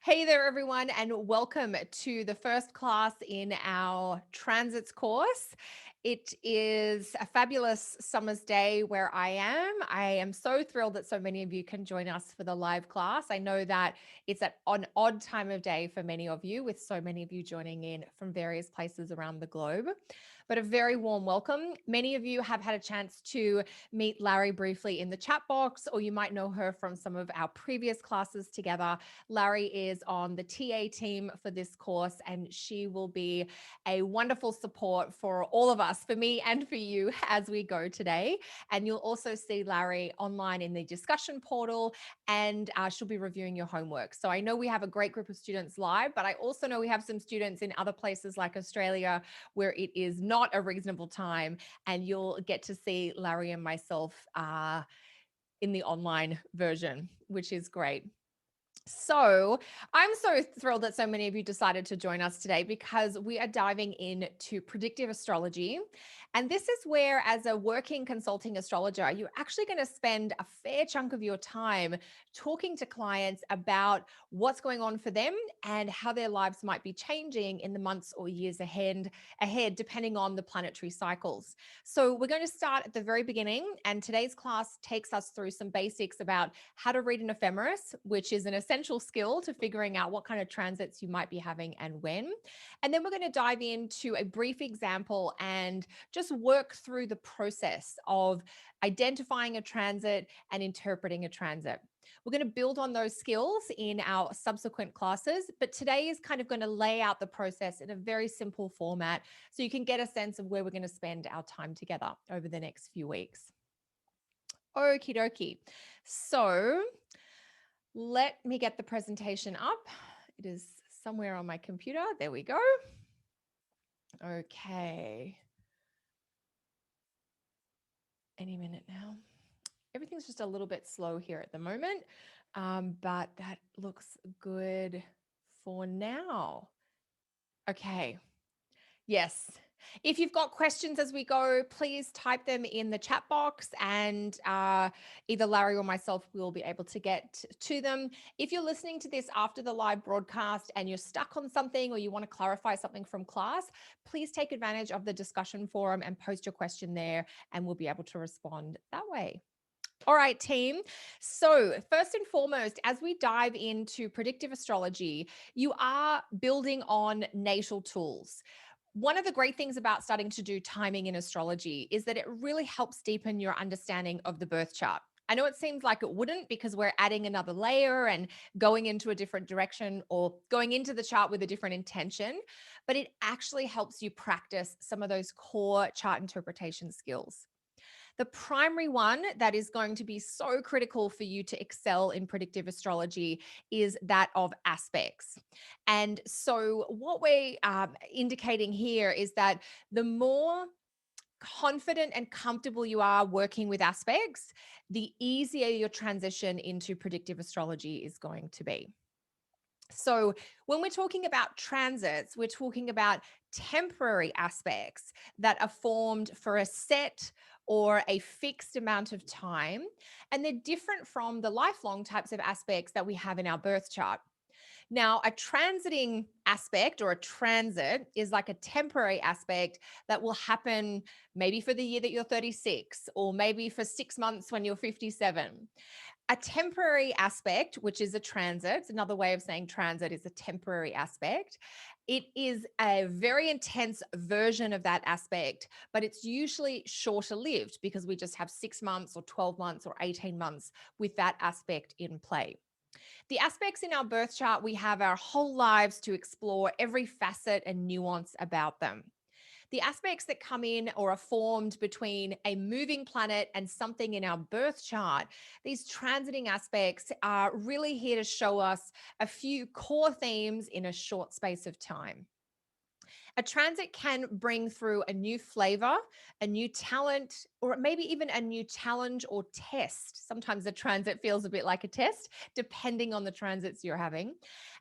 Hey there, everyone, and welcome to the first class in our transits course. It is a fabulous summer's day where I am. I am so thrilled that so many of you can join us for the live class. I know that it's at an odd time of day for many of you, with so many of you joining in from various places around the globe. But a very warm welcome. Many of you have had a chance to meet Larry briefly in the chat box, or you might know her from some of our previous classes together. Larry is on the TA team for this course, and she will be a wonderful support for all of us, for me and for you, as we go today. And you'll also see Larry online in the discussion portal, and she'll be reviewing your homework. So I know we have a great group of students live, but I also know we have some students in other places like Australia where it is not a reasonable time, and you'll get to see Larry and myself in the online version, which is great. So, I'm so thrilled that so many of you decided to join us today because we are diving into predictive astrology. And this is where, as a working consulting astrologer, you're actually going to spend a fair chunk of your time talking to clients about what's going on for them and how their lives might be changing in the months or years ahead depending on the planetary cycles. So, we're going to start at the very beginning, and today's class takes us through some basics about how to read an ephemeris, which is an essential skill to figuring out what kind of transits you might be having and when. And then we're going to dive into a brief example and just work through the process of identifying a transit and interpreting a transit. We're going to build on those skills in our subsequent classes, but today is kind of going to lay out the process in a very simple format so you can get a sense of where we're going to spend our time together over the next few weeks. Okie dokie. So let me get the presentation up. It is somewhere on my computer. There we go. Okay. Any minute now. Everything's just a little bit slow here at the moment, but that looks good for now. Okay. Yes. If you've got questions as we go, please type them in the chat box, and either Larry or myself will be able to get to them. If you're listening to this after the live broadcast and you're stuck on something or you want to clarify something from class, please take advantage of the discussion forum and post your question there, and we'll be able to respond that way. All right, team. So, first and foremost, as we dive into predictive astrology, you are building on natal tools. One of the great things about starting to do timing in astrology is that it really helps deepen your understanding of the birth chart. I know it seems like it wouldn't because we're adding another layer and going into a different direction or going into the chart with a different intention, but it actually helps you practice some of those core chart interpretation skills. The primary one that is going to be so critical for you to excel in predictive astrology is that of aspects. And so, what we're indicating here is that the more confident and comfortable you are working with aspects, the easier your transition into predictive astrology is going to be. So, when we're talking about transits, we're talking about temporary aspects that are formed for a set or a fixed amount of time. And they're different from the lifelong types of aspects that we have in our birth chart. Now, a transiting aspect or a transit is like a temporary aspect that will happen maybe for the year that you're 36, or maybe for 6 months when you're 57. A temporary aspect, which is a transit, another way of saying transit is a temporary aspect. It is a very intense version of that aspect, but it's usually shorter lived because we just have 6 months or 12 months or 18 months with that aspect in play. The aspects in our birth chart, we have our whole lives to explore every facet and nuance about them. The aspects that come in or are formed between a moving planet and something in our birth chart, these transiting aspects are really here to show us a few core themes in a short space of time. A transit can bring through a new flavor, a new talent, or maybe even a new challenge or test. Sometimes a transit feels a bit like a test, depending on the transits you're having.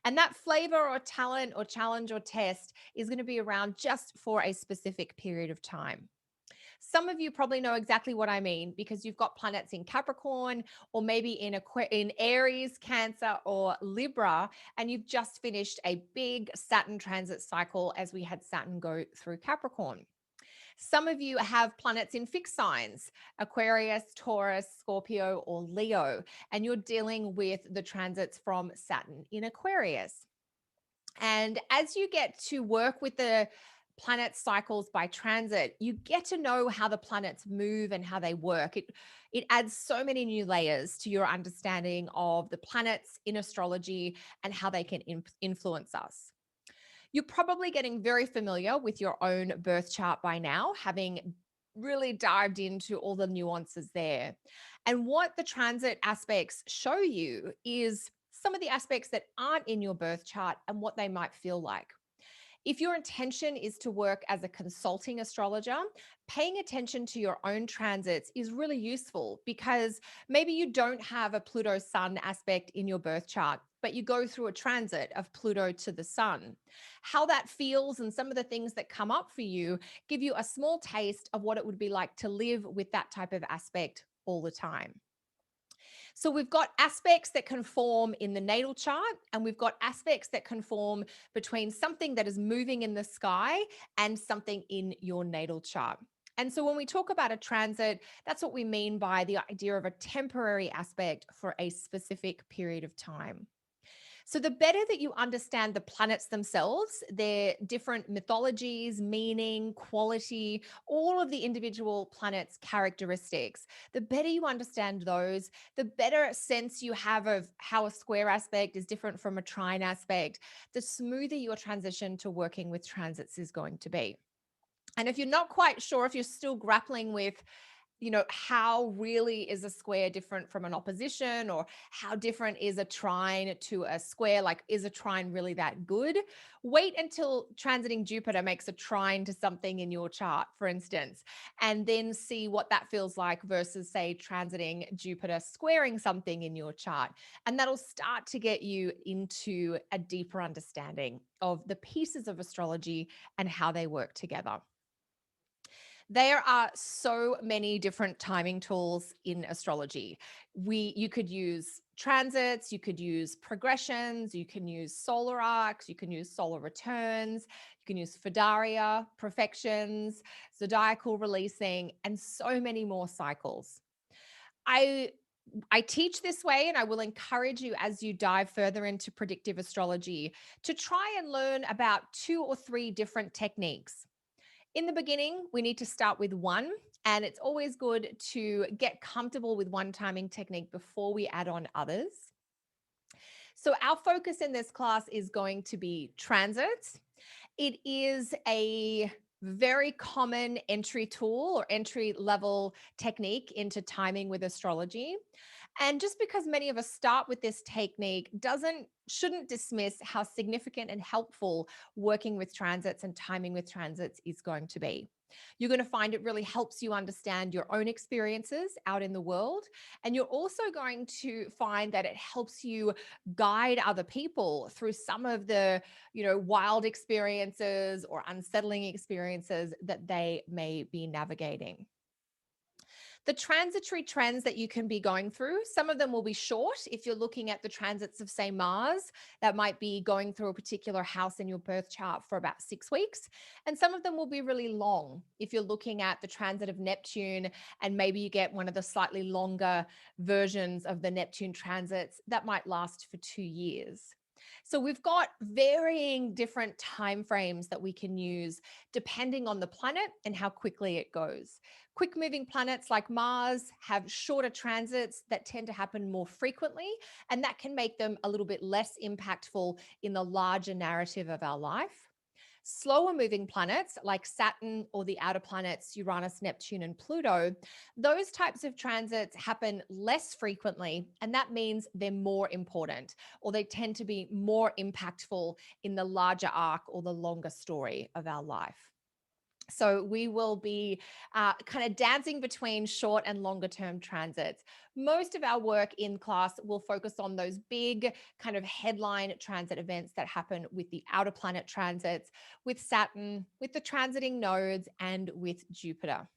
And that flavor or talent or challenge or test is going to be around just for a specific period of time. Some of you probably know exactly what I mean because you've got planets in Capricorn or maybe in Aries, Cancer, or Libra, and you've just finished a big Saturn transit cycle as we had Saturn go through Capricorn. Some of you have planets in fixed signs, Aquarius, Taurus, Scorpio, or Leo, and you're dealing with the transits from Saturn in Aquarius. And as you get to work with the planet cycles by transit, you get to know how the planets move and how they work. It adds so many new layers to your understanding of the planets in astrology and how they can influence us. You're probably getting very familiar with your own birth chart by now, having really dived into all the nuances there. And what the transit aspects show you is some of the aspects that aren't in your birth chart and what they might feel like. If your intention is to work as a consulting astrologer, paying attention to your own transits is really useful because maybe you don't have a Pluto Sun aspect in your birth chart, but you go through a transit of Pluto to the Sun. How that feels and some of the things that come up for you give you a small taste of what it would be like to live with that type of aspect all the time. So we've got aspects that can form in the natal chart, and we've got aspects that can form between something that is moving in the sky and something in your natal chart. And so when we talk about a transit, that's what we mean by the idea of a temporary aspect for a specific period of time. So, the better that you understand the planets themselves, their different mythologies, meaning, quality, all of the individual planets' characteristics, the better you understand those, the better sense you have of how a square aspect is different from a trine aspect, the smoother your transition to working with transits is going to be. And if you're not quite sure, if you're still grappling with how really is a square different from an opposition, or how different is a trine to a square? Like, is a trine really that good? Wait until transiting Jupiter makes a trine to something in your chart, for instance, and then see what that feels like versus, say, transiting Jupiter squaring something in your chart. And that'll start to get you into a deeper understanding of the pieces of astrology and how they work together. There are so many different timing tools in astrology. You could use transits, you could use progressions, you can use solar arcs, you can use solar returns, you can use Fidaria, perfections, zodiacal releasing, and so many more cycles. I I teach this way, and I will encourage you as you dive further into predictive astrology to try and learn about 2 or 3 different techniques. In the beginning, we need to start with one, and it's always good to get comfortable with one timing technique before we add on others. So, our focus in this class is going to be transits. It is a very common entry tool or entry level technique into timing with astrology. And just because many of us start with this technique shouldn't dismiss how significant and helpful working with transits and timing with transits is going to be. You're going to find it really helps you understand your own experiences out in the world. And you're also going to find that it helps you guide other people through some of the, wild experiences or unsettling experiences that they may be navigating. The transitory trends that you can be going through, some of them will be short. If you're looking at the transits of, say, Mars, that might be going through a particular house in your birth chart for about 6 weeks. And some of them will be really long. If you're looking at the transit of Neptune, and maybe you get one of the slightly longer versions of the Neptune transits, that might last for 2 years. So we've got varying different time frames that we can use depending on the planet and how quickly it goes. Quick moving planets like Mars have shorter transits that tend to happen more frequently, and that can make them a little bit less impactful in the larger narrative of our life. Slower moving planets like Saturn or the outer planets Uranus, Neptune, and Pluto, those types of transits happen less frequently, and that means they're more important, or they tend to be more impactful in the larger arc or the longer story of our life. So we will be kind of dancing between short and longer term transits. Most of our work in class will focus on those big kind of headline transit events that happen with the outer planet transits, with Saturn, with the transiting nodes, and with Jupiter.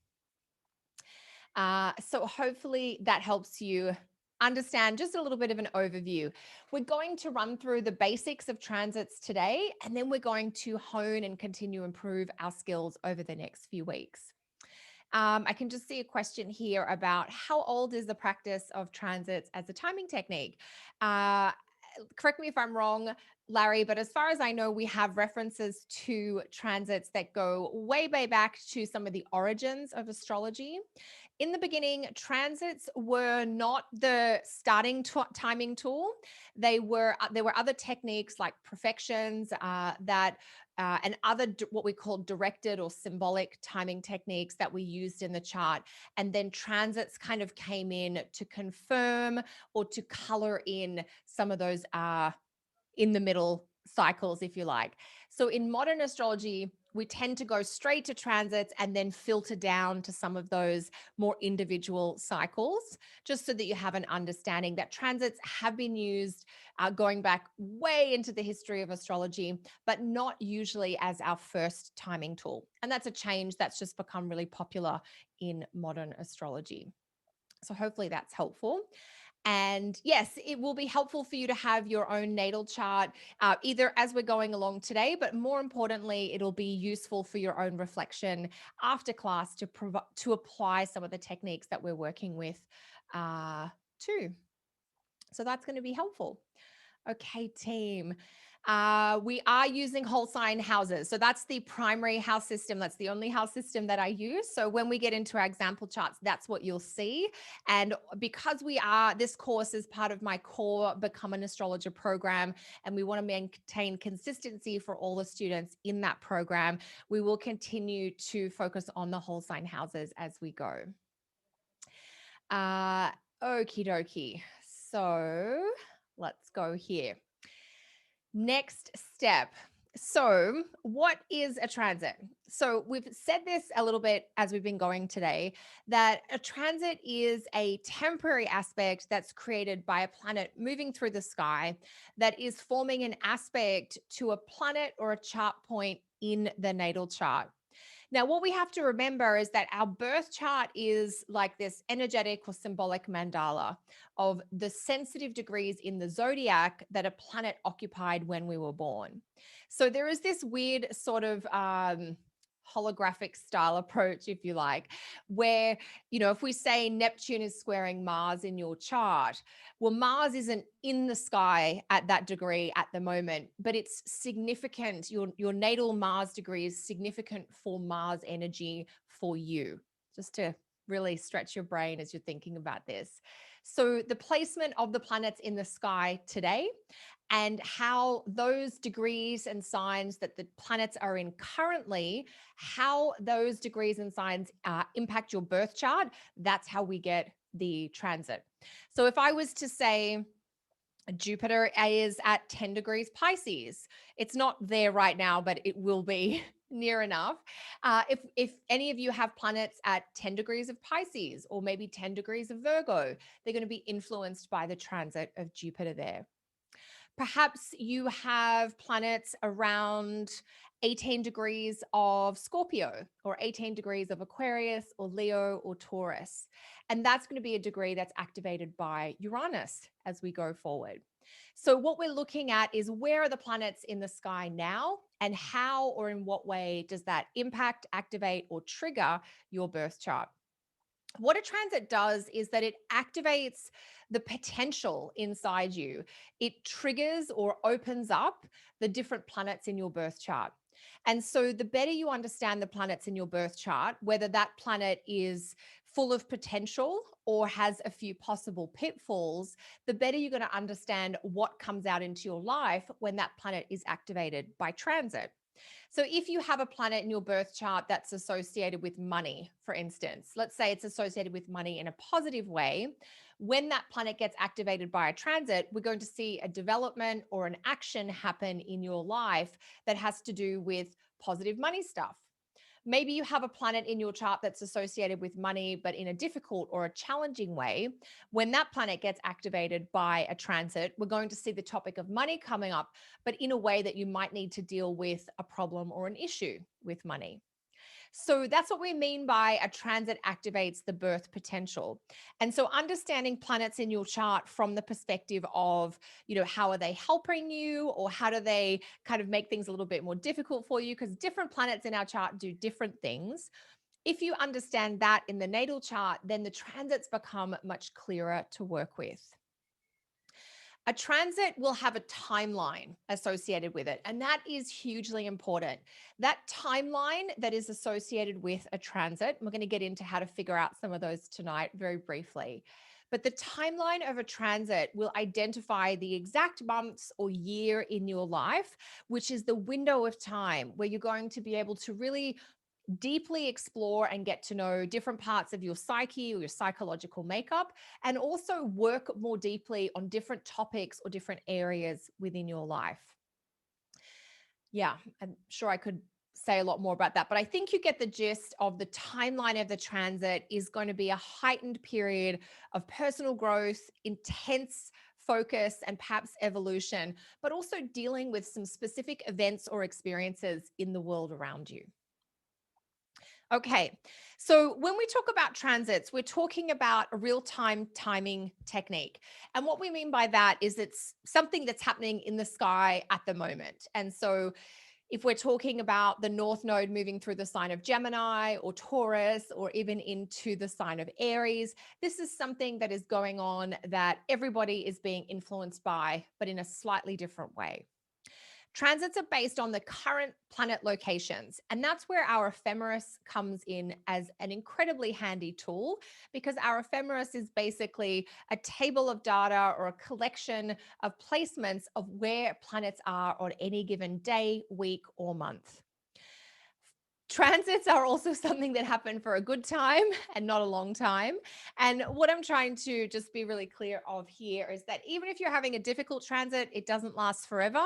So hopefully that helps you understand just a little bit of an overview. We're going to run through the basics of transits today, and then we're going to hone and continue to improve our skills over the next few weeks. I can just see a question here about how old is the practice of transits as a timing technique? Uh, Correct me if I'm wrong, Larry, but as far as I know, we have references to transits that go way, way back to some of the origins of astrology. In the beginning, transits were not the starting timing tool. There were other techniques like perfections and other what we call directed or symbolic timing techniques that we used in the chart. And then transits kind of came in to confirm or to color in some of those in the middle cycles, if you like. So in modern astrology, we tend to go straight to transits and then filter down to some of those more individual cycles, just so that you have an understanding that transits have been used going back way into the history of astrology, but not usually as our first timing tool. And that's a change that's just become really popular in modern astrology. So hopefully that's helpful. And yes, it will be helpful for you to have your own natal chart, either as we're going along today, but more importantly, it'll be useful for your own reflection after class to apply some of the techniques that we're working with too. So that's going to be helpful. Okay, team. We are using whole sign houses. So that's the primary house system. That's the only house system that I use. So when we get into our example charts, that's what you'll see. And because this course is part of my core Become an Astrologer program, and we want to maintain consistency for all the students in that program, we will continue to focus on the whole sign houses as we go. Okie dokie. So let's go here. Next step. So, what is a transit? So, we've said this a little bit as we've been going today, that a transit is a temporary aspect that's created by a planet moving through the sky that is forming an aspect to a planet or a chart point in the natal chart. Now, what we have to remember is that our birth chart is like this energetic or symbolic mandala of the sensitive degrees in the zodiac that a planet occupied when we were born. So there is this weird sort of holographic style approach, if you like, where, if we say Neptune is squaring Mars in your chart, well, Mars isn't in the sky at that degree at the moment, but it's significant. Your natal Mars degree is significant for Mars energy for you, just to really stretch your brain as you're thinking about this. So the placement of the planets in the sky today and how those degrees and signs that the planets are in currently, how those degrees and signs impact your birth chart, that's how we get the transit. So if I was to say, Jupiter is at 10 degrees Pisces. It's not there right now, but it will be near enough. If any of you have planets at 10 degrees of Pisces or maybe 10 degrees of Virgo, they're going to be influenced by the transit of Jupiter there. Perhaps you have planets around 18 degrees of Scorpio or 18 degrees of Aquarius or Leo or Taurus. And that's going to be a degree that's activated by Uranus as we go forward. So what we're looking at is where are the planets in the sky now and how or in what way does that impact, activate, or trigger your birth chart? What a transit does is that it activates the potential inside you. It triggers or opens up the different planets in your birth chart. And so the better you understand the planets in your birth chart, whether that planet is full of potential or has a few possible pitfalls, the better you're going to understand what comes out into your life when that planet is activated by transit. So if you have a planet in your birth chart that's associated with money, for instance, let's say it's associated with money in a positive way, when that planet gets activated by a transit, we're going to see a development or an action happen in your life that has to do with positive money stuff. Maybe you have a planet in your chart that's associated with money, but in a difficult or a challenging way. When that planet gets activated by a transit, we're going to see the topic of money coming up, but in a way that you might need to deal with a problem or an issue with money. So that's what we mean by a transit activates the birth potential. And so understanding planets in your chart from the perspective of, how are they helping you, or how do they kind of make things a little bit more difficult for you? Because different planets in our chart do different things. If you understand that in the natal chart, then the transits become much clearer to work with. A transit will have a timeline associated with it, and that is hugely important. That timeline that is associated with a transit, we're going to get into how to figure out some of those tonight very briefly. But the timeline of a transit will identify the exact months or year in your life, which is the window of time where you're going to be able to really deeply explore and get to know different parts of your psyche or your psychological makeup, and also work more deeply on different topics or different areas within your life. Yeah, I'm sure I could say a lot more about that, but I think you get the gist of the timeline of the transit is going to be a heightened period of personal growth, intense focus, and perhaps evolution, but also dealing with some specific events or experiences in the world around you. Okay, so when we talk about transits, we're talking about a real-time timing technique. And what we mean by that is it's something that's happening in the sky at the moment. And so if we're talking about the North Node moving through the sign of Gemini or Taurus, or even into the sign of Aries, this is something that is going on that everybody is being influenced by, but in a slightly different way. Transits are based on the current planet locations, and that's where our ephemeris comes in as an incredibly handy tool, because our ephemeris is basically a table of data or a collection of placements of where planets are on any given day, week, or month. Transits are also something that happen for a good time and not a long time. And what I'm trying to just be really clear of here is that even if you're having a difficult transit, it doesn't last forever.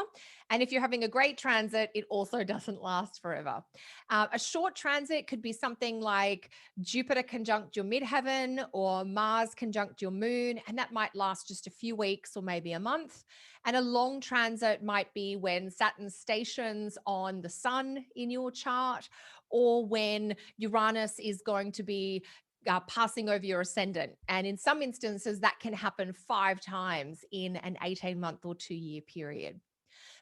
And if you're having a great transit, it also doesn't last forever. A short transit could be something like Jupiter conjunct your midheaven or Mars conjunct your moon, and that might last just a few weeks or maybe a month. And a long transit might be when Saturn stations on the sun in your chart, or when Uranus is going to be passing over your ascendant. And in some instances, that can happen 5 times in an 18-month or 2-year period.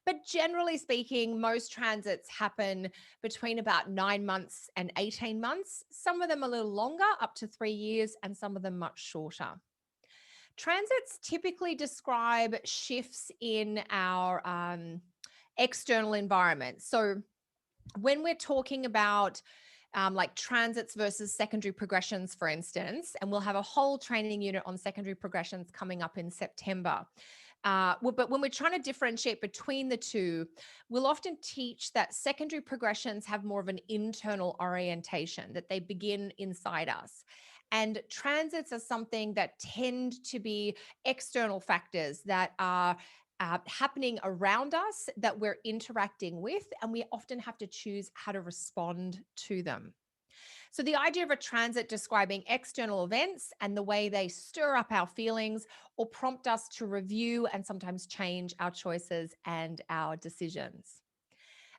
But generally speaking, most transits happen between about 9 months and 18 months. Some of them a little longer, up to 3 years, and some of them much shorter. Transits typically describe shifts in our external environment. So when we're talking about like transits versus secondary progressions, for instance, and we'll have a whole training unit on secondary progressions coming up in September. But when we're trying to differentiate between the two, we'll often teach that secondary progressions have more of an internal orientation, that they begin inside us. And transits are something that tend to be external factors that are happening around us that we're interacting with, and we often have to choose how to respond to them. So, the idea of a transit describing external events and the way they stir up our feelings or prompt us to review and sometimes change our choices and our decisions.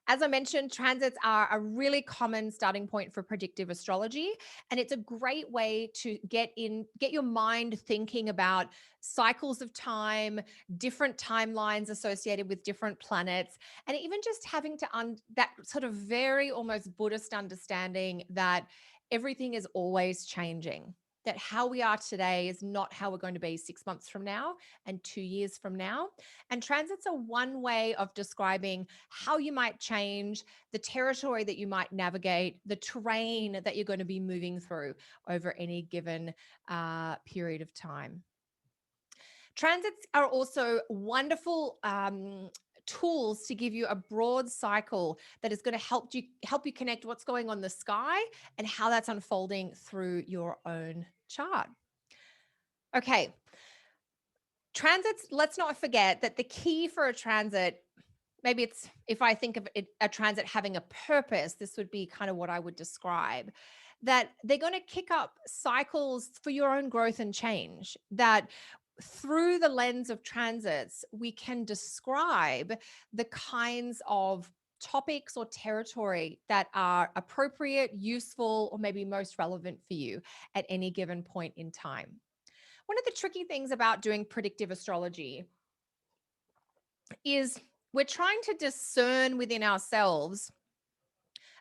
As I mentioned, transits are a really common starting point for predictive astrology, and it's a great way to get your mind thinking about cycles of time, different timelines associated with different planets, and even just having that sort of very almost Buddhist understanding that everything is always changing. That how we are today is not how we're going to be 6 months from now and 2 years from now. And transits are one way of describing how you might change, the territory that you might navigate, the terrain that you're going to be moving through over any given period of time. Transits are also wonderful tools to give you a broad cycle that is going to help you connect what's going on in the sky and how that's unfolding through your own chart. Okay. Transits, let's not forget that the key for a transit, maybe it's, if I think of it, a transit having a purpose, this would be kind of what I would describe, that they're going to kick up cycles for your own growth and change, that through the lens of transits, we can describe the kinds of topics or territory that are appropriate, useful, or maybe most relevant for you at any given point in time. One of the tricky things about doing predictive astrology is we're trying to discern within ourselves,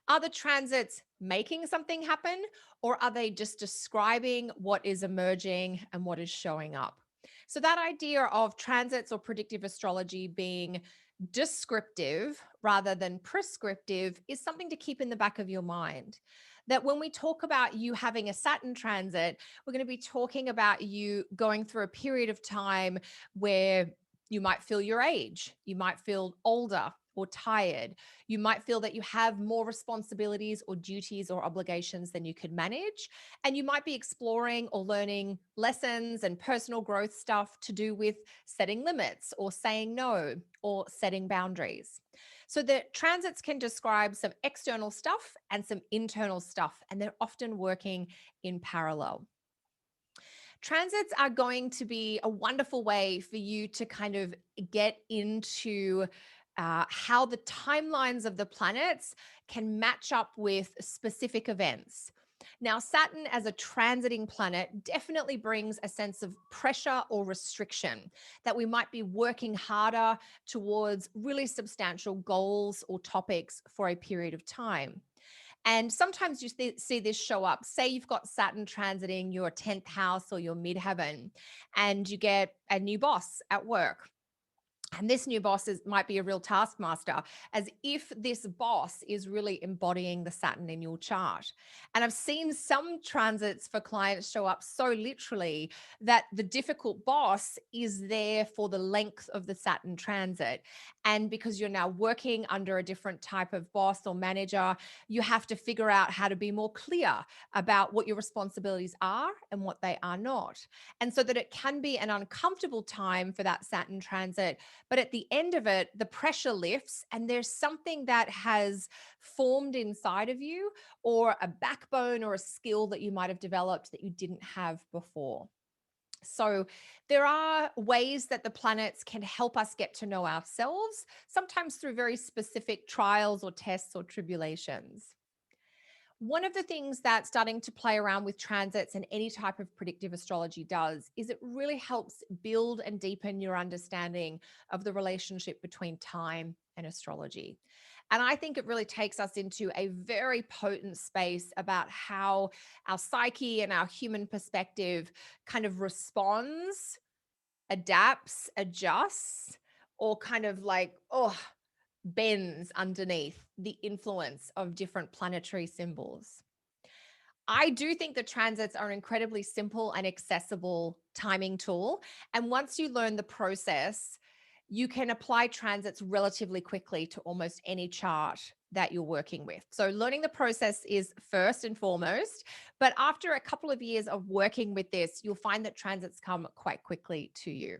are the transits making something happen, or are they just describing what is emerging and what is showing up? So, that idea of transits or predictive astrology being descriptive rather than prescriptive is something to keep in the back of your mind. That when we talk about you having a Saturn transit, we're going to be talking about you going through a period of time where you might feel your age, you might feel older or tired. You might feel that you have more responsibilities or duties or obligations than you could manage. And you might be exploring or learning lessons and personal growth stuff to do with setting limits or saying no or setting boundaries. So the transits can describe some external stuff and some internal stuff, and they're often working in parallel. Transits are going to be a wonderful way for you to kind of get into how the timelines of the planets can match up with specific events. Now, Saturn as a transiting planet definitely brings a sense of pressure or restriction that we might be working harder towards really substantial goals or topics for a period of time. And sometimes you see this show up. Say you've got Saturn transiting your 10th house or your midheaven, and you get a new boss at work. And this new boss might be a real taskmaster, as if this boss is really embodying the Saturn in your chart. And I've seen some transits for clients show up so literally that the difficult boss is there for the length of the Saturn transit. And because you're now working under a different type of boss or manager, you have to figure out how to be more clear about what your responsibilities are and what they are not. And so that it can be an uncomfortable time for that Saturn transit, but at the end of it, the pressure lifts and there's something that has formed inside of you, or a backbone or a skill that you might have developed that you didn't have before. So there are ways that the planets can help us get to know ourselves, sometimes through very specific trials or tests or tribulations. One of the things that starting to play around with transits and any type of predictive astrology does is it really helps build and deepen your understanding of the relationship between time and astrology. And I think it really takes us into a very potent space about how our psyche and our human perspective kind of responds, adapts, adjusts, or kind of like, bends underneath the influence of different planetary symbols. I do think the transits are an incredibly simple and accessible timing tool. And once you learn the process, you can apply transits relatively quickly to almost any chart that you're working with. So, learning the process is first and foremost. But after a couple of years of working with this, you'll find that transits come quite quickly to you.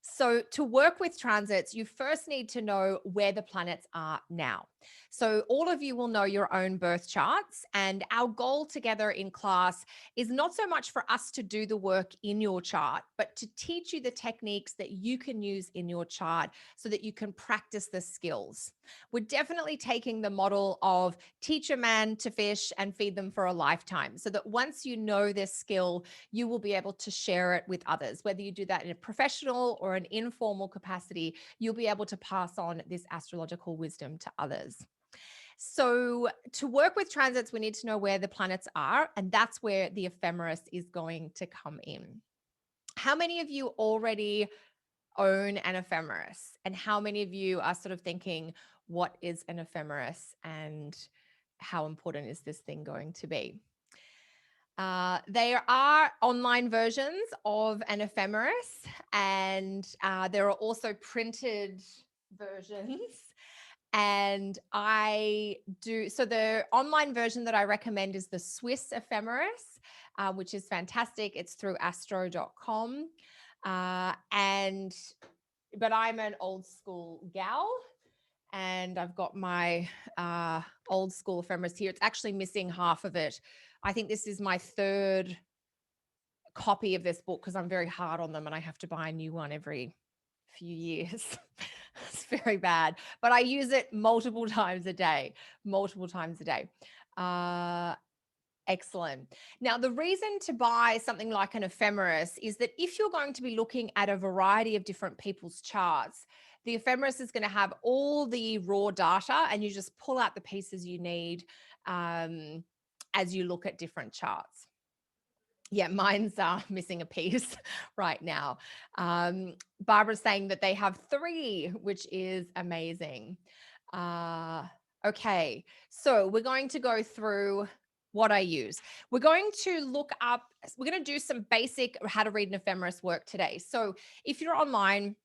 So, to work with transits, you first need to know where the planets are now. So, all of you will know your own birth charts. And our goal together in class is not so much for us to do the work in your chart, but to teach you the techniques that you can use in your chart so that you can practice the skills. We're definitely taking the model of teach a man to fish and feed them for a lifetime, so that once you know this skill, you will be able to share it with others. Whether you do that in a professional or an informal capacity, you'll be able to pass on this astrological wisdom to others. So, to work with transits, we need to know where the planets are, and that's where the ephemeris is going to come in. How many of you already own an ephemeris? And how many of you are sort of thinking, what is an ephemeris and how important is this thing going to be? There are online versions of an ephemeris, and there are also printed versions. And I do, so the online version that I recommend is the Swiss ephemeris, which is fantastic. It's through astro.com. But I'm an old school gal, and I've got my old school ephemeris here. It's actually missing half of it. I think this is my third copy of this book because I'm very hard on them and I have to buy a new one every few years. It's very bad, but I use it multiple times a day, multiple times a day. Uh, Excellent. Now, the reason to buy something like an ephemeris is that if you're going to be looking at a variety of different people's charts, the ephemeris is going to have all the raw data and you just pull out the pieces you need as you look at different charts. Yeah, mine's missing a piece right now. Barbara's saying that they have 3, which is amazing. Okay, so we're going to go through what I use. We're going to we're going to do some basic how to read an ephemeris work today. So if you're online,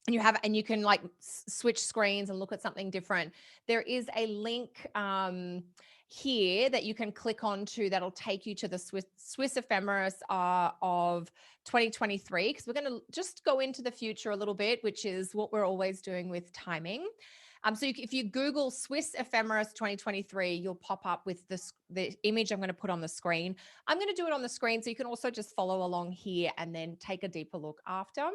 and you can like switch screens and look at something different, there is a link here that you can click onto that'll take you to the Swiss ephemeris of 2023, because we're going to just go into the future a little bit, which is what we're always doing with timing. So if you Google Swiss ephemeris 2023, you'll pop up with the image I'm going to put on the screen. I'm going to do it on the screen, so you can also just follow along here and then take a deeper look after.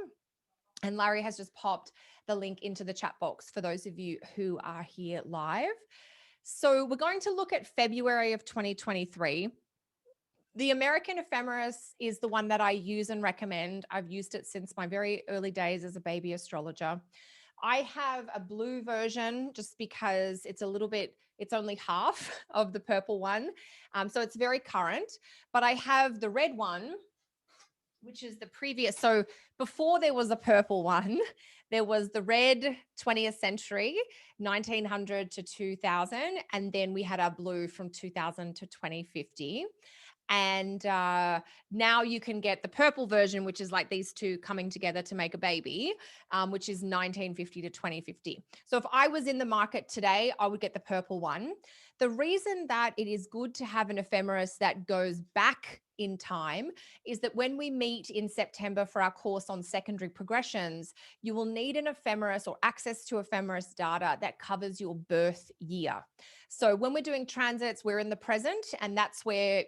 And Larry has just popped the link into the chat box for those of you who are here live. So we're going to look at February of 2023. The American ephemeris is the one that I use and recommend. I've used it since my very early days as a baby astrologer. I have a blue version just because it's only half of the purple one. So it's very current, but I have the red one, which is the previous. So before there was a purple one, there was the red 20th century, 1900 to 2000. And then we had our blue from 2000 to 2050. And now you can get the purple version, which is like these two coming together to make a baby, which is 1950 to 2050. So if I was in the market today, I would get the purple one. The reason that it is good to have an ephemeris that goes back in time is that when we meet in September for our course on secondary progressions, you will need an ephemeris or access to ephemeris data that covers your birth year. So when we're doing transits, we're in the present, and that's where,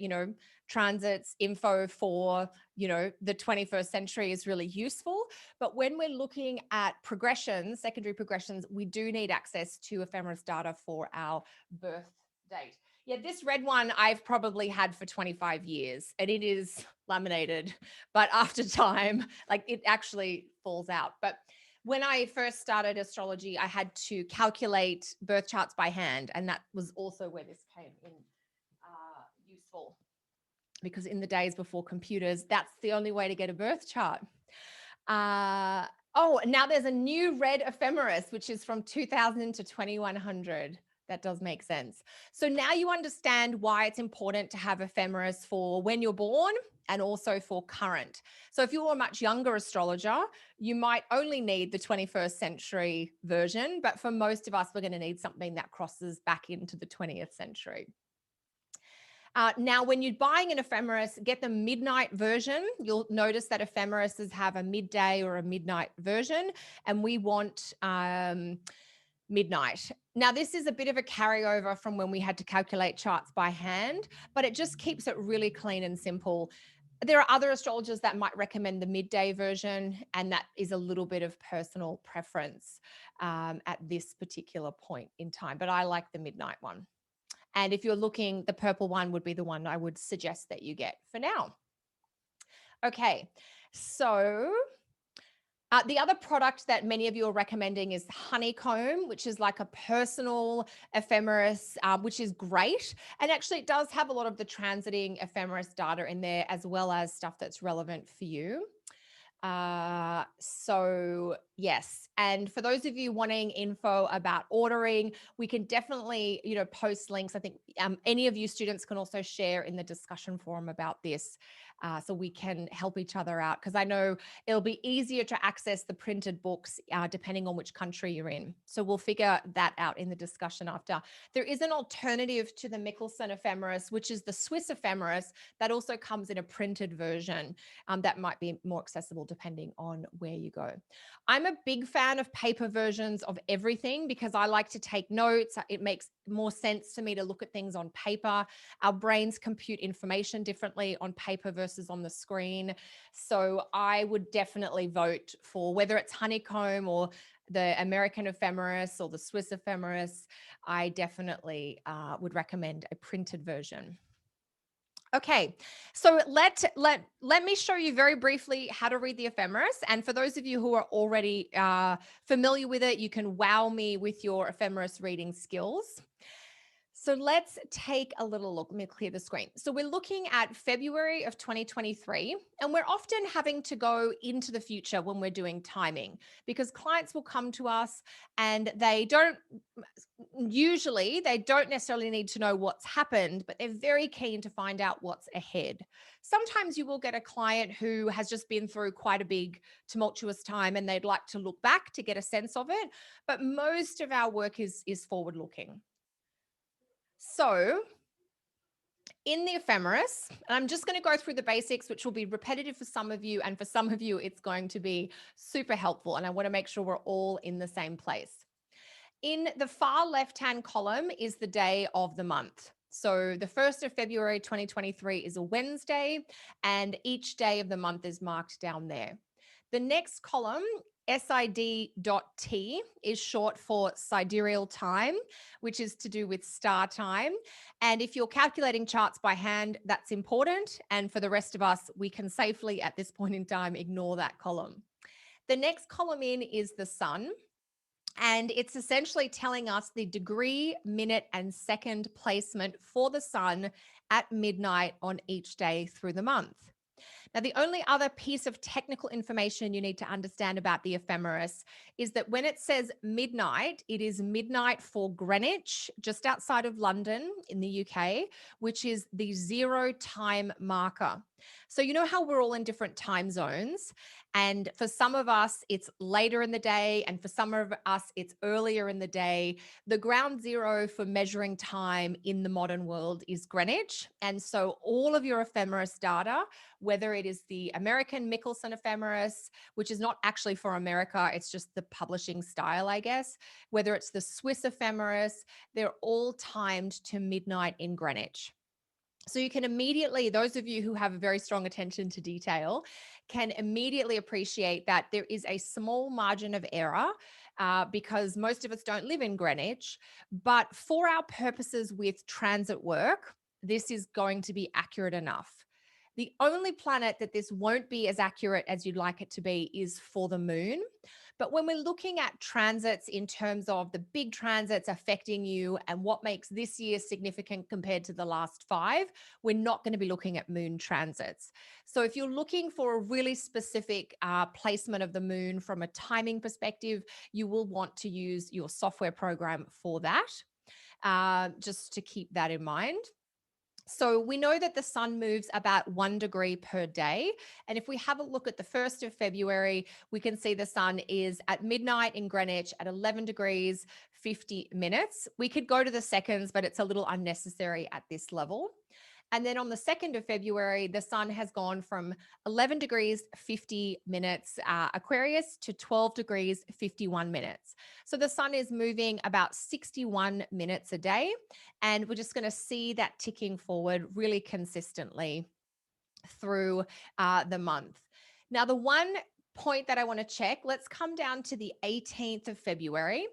transits info for, the 21st century is really useful. But when we're looking at progressions, secondary progressions, we do need access to ephemeris data for our birth date. Yeah, this red one I've probably had for 25 years, and it is laminated, but after time, like it actually falls out. But when I first started astrology, I had to calculate birth charts by hand, and that was also where this came in useful, because in the days before computers, that's the only way to get a birth chart. Oh, now there's a new red ephemeris, which is from 2000 to 2100. That does make sense. So now you understand why it's important to have ephemeris for when you're born and also for current. So if you're a much younger astrologer, you might only need the 21st century version, but for most of us, we're going to need something that crosses back into the 20th century. Now, when you're buying an ephemeris, get the midnight version. You'll notice that ephemerises have a midday or a midnight version, and we want midnight. Now, this is a bit of a carryover from when we had to calculate charts by hand, but it just keeps it really clean and simple. There are other astrologers that might recommend the midday version, and that is a little bit of personal preference at this particular point in time, but I like the midnight one. And if you're looking, the purple one would be the one I would suggest that you get for now. Okay, so the other product that many of you are recommending is Honeycomb, which is like a personal ephemeris, which is great. And actually it does have a lot of the transiting ephemeris data in there, as well as stuff that's relevant for you. So yes. And for those of you wanting info about ordering, we can definitely, post links. I think any of you students can also share in the discussion forum about this. So we can help each other out, because I know it'll be easier to access the printed books depending on which country you're in. So we'll figure that out in the discussion after. There is an alternative to the Michelson ephemeris, which is the Swiss ephemeris, that also comes in a printed version that might be more accessible depending on where you go. I'm I'm a big fan of paper versions of everything because I like to take notes. It makes more sense to me to look at things on paper. Our brains compute information differently on paper versus on the screen. So I would definitely vote for whether it's honeycomb or the American ephemeris or the Swiss ephemeris. I definitely would recommend a printed version. Okay, so let me show you very briefly how to read the ephemeris. And for those of you who are already familiar with it, you can wow me with your ephemeris reading skills. So let's take a little look. Let me clear the screen. So we're looking at February of 2023, and we're often having to go into the future when we're doing timing because clients will come to us and they don't necessarily need to know what's happened, but they're very keen to find out what's ahead. Sometimes you will get a client who has just been through quite a big tumultuous time and they'd like to look back to get a sense of it, but most of our work is forward looking. So in the ephemeris, and I'm just going to go through the basics, which will be repetitive for some of you, and for some of you, it's going to be super helpful. And I want to make sure we're all in the same place. In the far left-hand column is the day of the month. So the 1st of February 2023 is a Wednesday, and each day of the month is marked down there. The next column, SID.T, is short for sidereal time, which is to do with star time. And if you're calculating charts by hand, that's important. And for the rest of us, we can safely at this point in time ignore that column. The next column in is the sun. And it's essentially telling us the degree, minute, and second placement for the sun at midnight on each day through the month. Now, the only other piece of technical information you need to understand about the ephemeris is that when it says midnight, it is midnight for Greenwich, just outside of London in the UK, which is the 0 time marker. So you know how we're all in different time zones, and for some of us, it's later in the day, and for some of us, it's earlier in the day. The ground zero for measuring time in the modern world is Greenwich. And so all of your ephemeris data, whether it is the American Michelson ephemeris, which is not actually for America, it's just the publishing style, I guess, whether it's the Swiss ephemeris, they're all timed to midnight in Greenwich. So you can immediately, those of you who have a very strong attention to detail, can immediately appreciate that there is a small margin of error because most of us don't live in Greenwich. But for our purposes with transit work, this is going to be accurate enough. The only planet that this won't be as accurate as you'd like it to be is for the moon. But when we're looking at transits in terms of the big transits affecting you and what makes this year significant compared to the last 5, we're not going to be looking at moon transits. So if you're looking for a really specific placement of the moon from a timing perspective, you will want to use your software program for that, just to keep that in mind. So we know that the sun moves about 1 degree per day. And if we have a look at the 1st of February, we can see the sun is at midnight in Greenwich at 11 degrees, 50 minutes. We could go to the seconds, but it's a little unnecessary at this level. And then on the 2nd of February, the sun has gone from 11 degrees, 50 minutes Aquarius to 12 degrees, 51 minutes. So the sun is moving about 61 minutes a day. And we're just going to see that ticking forward really consistently through the month. Now, the one point that I want to check, let's come down to the 18th of February.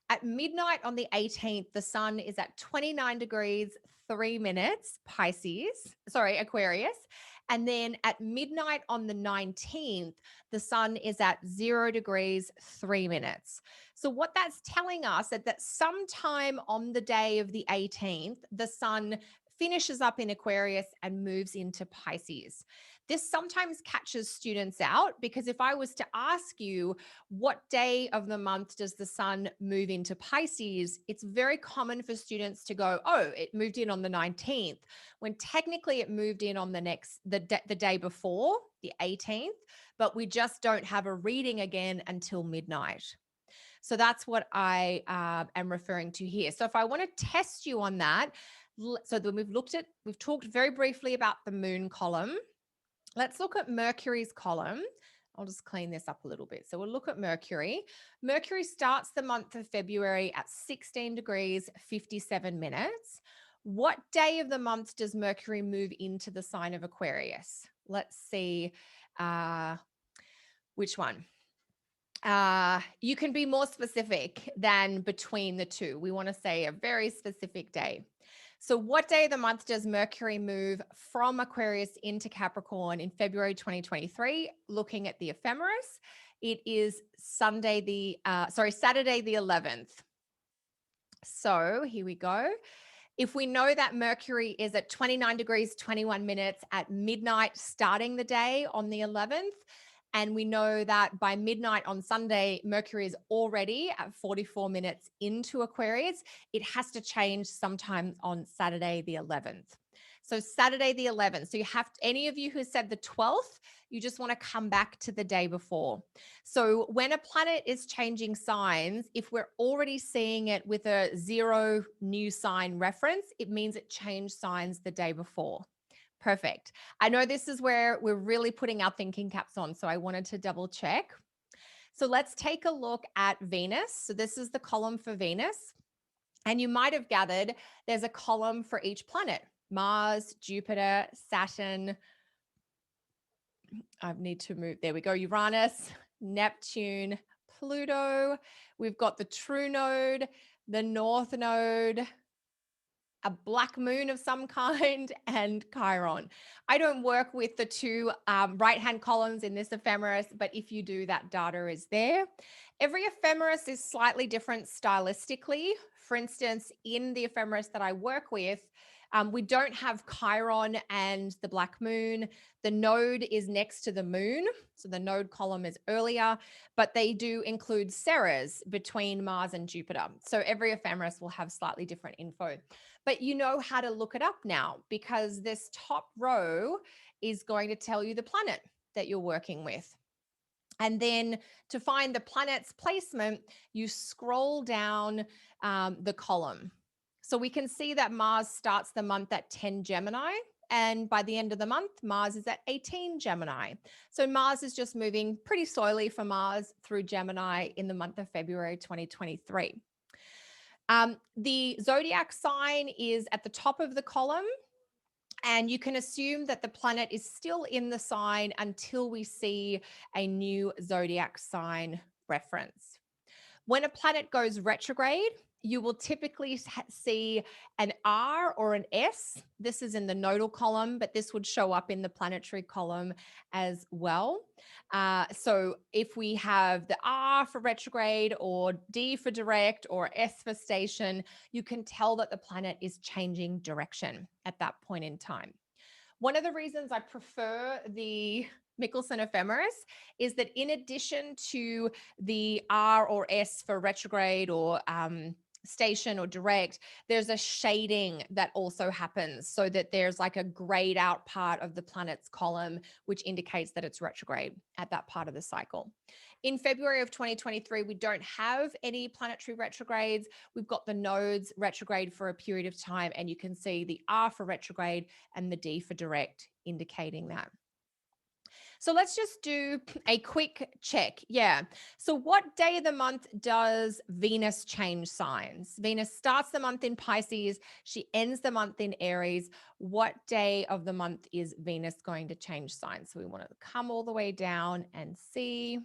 At midnight on the 18th, the sun is at 29 degrees, 3 minutes, Aquarius. And then at midnight on the 19th, the sun is at 0 degrees, 3 minutes. So what that's telling us is that sometime on the day of the 18th, the sun finishes up in Aquarius and moves into Pisces. This sometimes catches students out because if I was to ask you what day of the month does the sun move into Pisces, it's very common for students to go, oh, it moved in on the 19th, when technically it moved in on the day before, the 18th, but we just don't have a reading again until midnight. So that's what I am referring to here. So if I want to test you on that, so then we've talked very briefly about the moon column. Let's look at Mercury's column. I'll just clean this up a little bit. So we'll look at Mercury. Mercury starts the month of February at 16 degrees, 57 minutes. What day of the month does Mercury move into the sign of Aquarius? Let's see which one. You can be more specific than between the two. We want to say a very specific day. So what day of the month does Mercury move from Aquarius into Capricorn in February 2023? Looking at the ephemeris, it is Saturday the 11th. So here we go. If we know that Mercury is at 29 degrees, 21 minutes at midnight, starting the day on the 11th, and we know that by midnight on Sunday, Mercury is already at 44 minutes into Aquarius, it has to change sometime on Saturday the 11th. So Saturday the 11th. So you have to, any of you who said the 12th, you just want to come back to the day before. So when a planet is changing signs, if we're already seeing it with a 0 new sign reference, it means it changed signs the day before. Perfect. I know this is where we're really putting our thinking caps on, so I wanted to double check. So let's take a look at Venus. So this is the column for Venus. And you might have gathered there's a column for each planet: Mars, Jupiter, Saturn. I need to move. There we go. Uranus, Neptune, Pluto. We've got the true node, the north node, a black moon of some kind, and Chiron. I don't work with the two right-hand columns in this ephemeris, but if you do, that data is there. Every ephemeris is slightly different stylistically. For instance, in the ephemeris that I work with, we don't have Chiron and the black moon. The node is next to the moon, so the node column is earlier, but they do include Ceres between Mars and Jupiter. So every ephemeris will have slightly different info. But you know how to look it up now, because this top row is going to tell you the planet that you're working with. And then to find the planet's placement, you scroll down the column. So we can see that Mars starts the month at 10 Gemini. And by the end of the month, Mars is at 18 Gemini. So Mars is just moving pretty slowly for Mars through Gemini in the month of February 2023. The zodiac sign is at the top of the column, and you can assume that the planet is still in the sign until we see a new zodiac sign reference. When a planet goes retrograde, you will typically see an R or an S. This is in the nodal column, but this would show up in the planetary column as well. So if we have the R for retrograde or D for direct or S for station, you can tell that the planet is changing direction at that point in time. One of the reasons I prefer the Michelson ephemeris is that in addition to the R or S for retrograde or station or direct, there's a shading that also happens so that there's like a grayed out part of the planet's column, which indicates that it's retrograde at that part of the cycle. In February of 2023, we don't have any planetary retrogrades. We've got the nodes retrograde for a period of time, and you can see the R for retrograde and the D for direct indicating that. So let's just do a quick check. Yeah. So what day of the month does Venus change signs? Venus starts the month in Pisces. She ends the month in Aries. What day of the month is Venus going to change signs? So we want to come all the way down and see.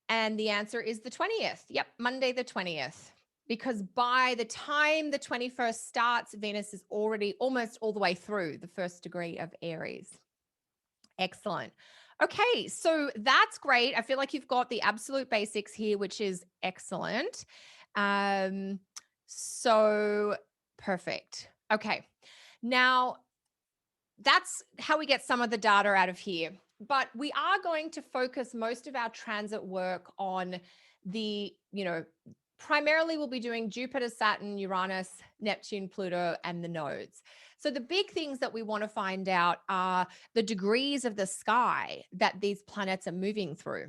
And the answer is the 20th. Yep, Monday the 20th. Because by the time the 21st starts, Venus is already almost all the way through the first degree of Aries. Excellent. Okay, so that's great. I feel like you've got the absolute basics here, which is excellent. So perfect. Okay, now that's how we get some of the data out of here. But we are going to focus most of our transit work on the, primarily we'll be doing Jupiter, Saturn, Uranus, Neptune, Pluto, and the nodes. So the big things that we want to find out are the degrees of the sky that these planets are moving through.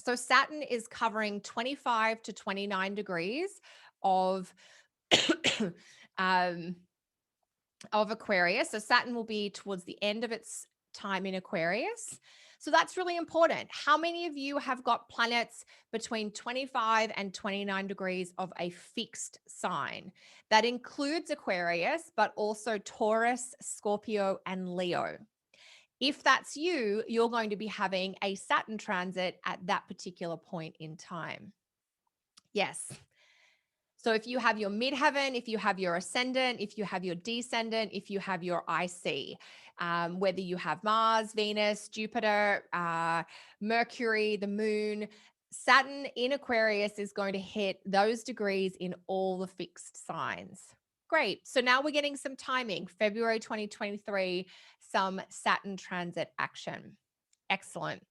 So Saturn is covering 25 to 29 degrees of Aquarius. So Saturn will be towards the end of its time in Aquarius. So that's really important. How many of you have got planets between 25 and 29 degrees of a fixed sign? That includes Aquarius, but also Taurus, Scorpio, and Leo. If that's you, you're going to be having a Saturn transit at that particular point in time. Yes. So if you have your midheaven, if you have your ascendant, if you have your descendant, if you have your IC, whether you have Mars, Venus, Jupiter, Mercury, the moon, Saturn in Aquarius is going to hit those degrees in all the fixed signs. Great. So now we're getting some timing. February 2023, some Saturn transit action. Excellent.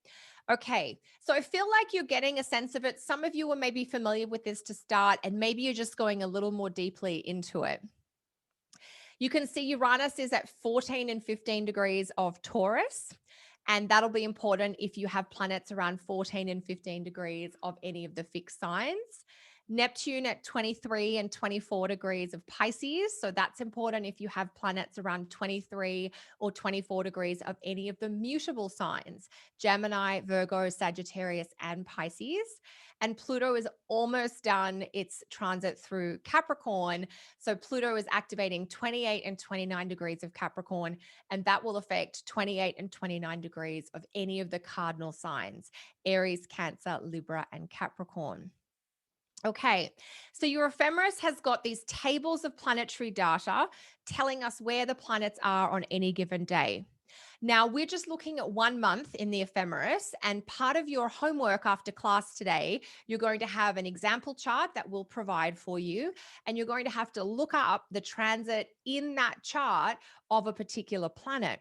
Okay, so I feel like you're getting a sense of it. Some of you are maybe familiar with this to start, and maybe you're just going a little more deeply into it. You can see Uranus is at 14 and 15 degrees of Taurus, and that'll be important if you have planets around 14 and 15 degrees of any of the fixed signs. Neptune at 23 and 24 degrees of Pisces. So that's important if you have planets around 23 or 24 degrees of any of the mutable signs, Gemini, Virgo, Sagittarius, and Pisces. And Pluto is almost done its transit through Capricorn. So Pluto is activating 28 and 29 degrees of Capricorn, and that will affect 28 and 29 degrees of any of the cardinal signs, Aries, Cancer, Libra, and Capricorn. Okay, so your ephemeris has got these tables of planetary data telling us where the planets are on any given day. Now, we're just looking at 1 month in the ephemeris, and part of your homework after class today, you're going to have an example chart that we'll provide for you, and you're going to have to look up the transit in that chart of a particular planet.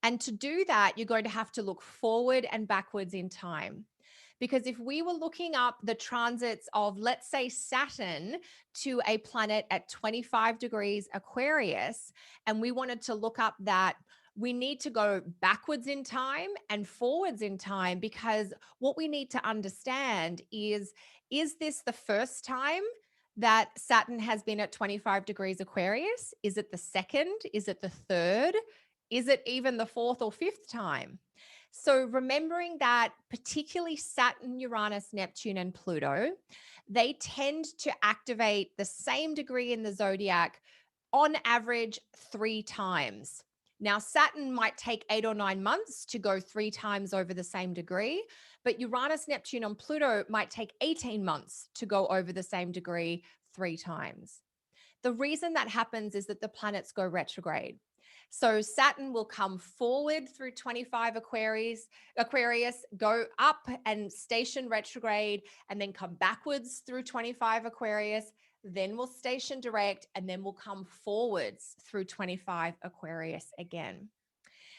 And to do that, you're going to have to look forward and backwards in time. Because if we were looking up the transits of, let's say, Saturn to a planet at 25 degrees Aquarius, and we wanted to look up that, we need to go backwards in time and forwards in time, because what we need to understand is this the first time that Saturn has been at 25 degrees Aquarius? Is it the second? Is it the third? Is it even the fourth or fifth time? So remembering that particularly Saturn, Uranus, Neptune, and Pluto, they tend to activate the same degree in the zodiac on average 3 times. Now, Saturn might take 8 or 9 months to go 3 times over the same degree, but Uranus, Neptune, and Pluto might take 18 months to go over the same degree 3 times. The reason that happens is that the planets go retrograde. So Saturn will come forward through 25 Aquarius, go up and station retrograde, and then come backwards through 25 Aquarius, then we'll station direct, and then we'll come forwards through 25 Aquarius again.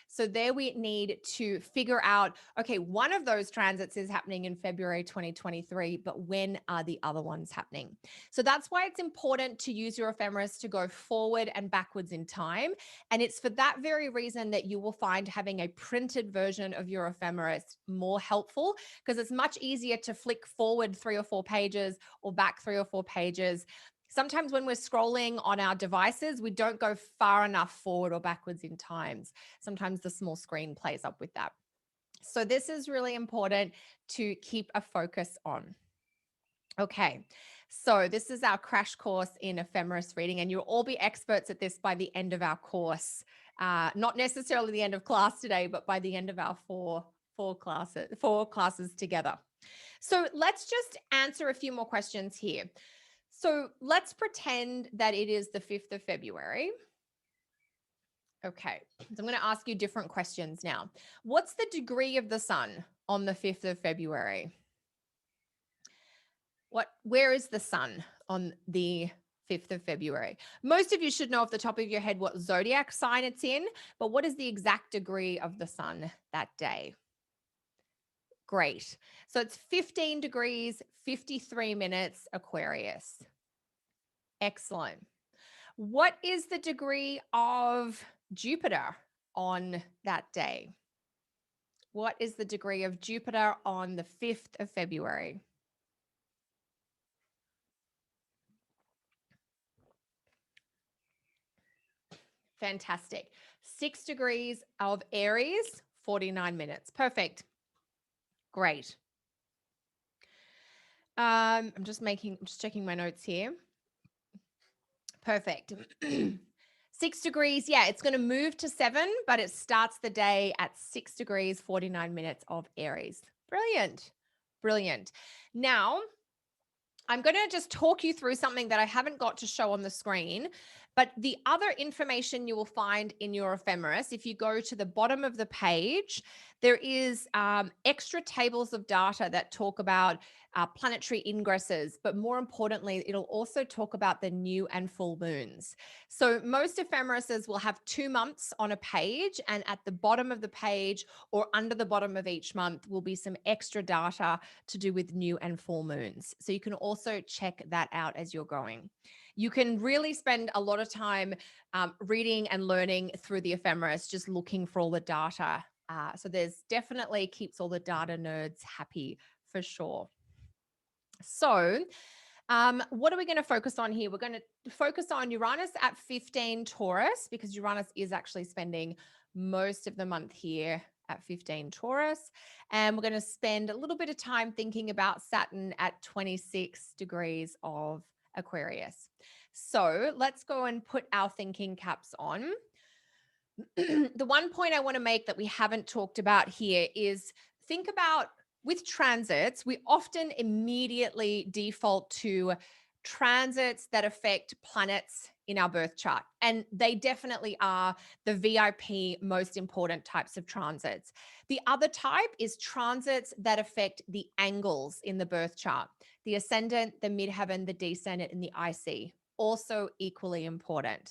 So there we need to figure out, okay, one of those transits is happening in February 2023, but when are the other ones happening? So that's why it's important to use your ephemeris to go forward and backwards in time. And it's for that very reason that you will find having a printed version of your ephemeris more helpful, because it's much easier to flick forward 3 or 4 pages or back 3 or 4 pages. Sometimes when we're scrolling on our devices, we don't go far enough forward or backwards in times. Sometimes the small screen plays up with that. So this is really important to keep a focus on. Okay, so this is our crash course in ephemeris reading, and you'll all be experts at this by the end of our course. Not necessarily the end of class today, but by the end of our four classes together. So let's just answer a few more questions here. So let's pretend that it is the 5th of February. Okay, so I'm going to ask you different questions now. What's the degree of the sun on the 5th of February? Where is the sun on the 5th of February? Most of you should know off the top of your head what zodiac sign it's in, but what is the exact degree of the sun that day? Great. So it's 15 degrees, 53 minutes Aquarius. Excellent. What is the degree of Jupiter on that day? What is the degree of Jupiter on the 5th of February? Fantastic. 6 degrees of Aries, 49 minutes. Perfect. Great. I'm just checking my notes here. Perfect. 6 degrees. Yeah, it's going to move to 7, but it starts the day at 6 degrees, 49 minutes of Aries. Brilliant. Brilliant. Now, I'm going to just talk you through something that I haven't got to show on the screen, but the other information you will find in your ephemeris, if you go to the bottom of the page, there is extra tables of data that talk about planetary ingresses, but more importantly, it'll also talk about the new and full moons. So most ephemerises will have 2 months on a page, and at the bottom of the page or under the bottom of each month will be some extra data to do with new and full moons. So you can also check that out as you're going. You can really spend a lot of time reading and learning through the ephemeris, just looking for all the data. So there's definitely keeps all the data nerds happy for sure. So what are we going to focus on here? We're going to focus on Uranus at 15 Taurus, because Uranus is actually spending most of the month here at 15 Taurus. And we're going to spend a little bit of time thinking about Saturn at 26 degrees of Aquarius. So let's go and put our thinking caps on. The one point I want to make that we haven't talked about here is think about with transits, we often immediately default to transits that affect planets in our birth chart. And they definitely are the VIP most important types of transits. The other type is transits that affect the angles in the birth chart, the ascendant, the midheaven, the descendant, and the IC. Also equally important.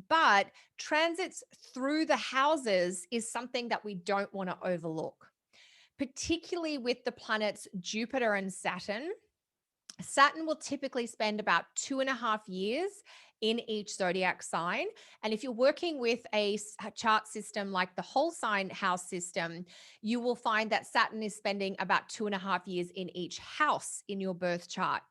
But transits through the houses is something that we don't want to overlook, particularly with the planets Jupiter and Saturn. Saturn will typically spend about 2.5 years in each zodiac sign. And if you're working with a chart system like the whole sign house system, you will find that Saturn is spending about 2.5 years in each house in your birth chart.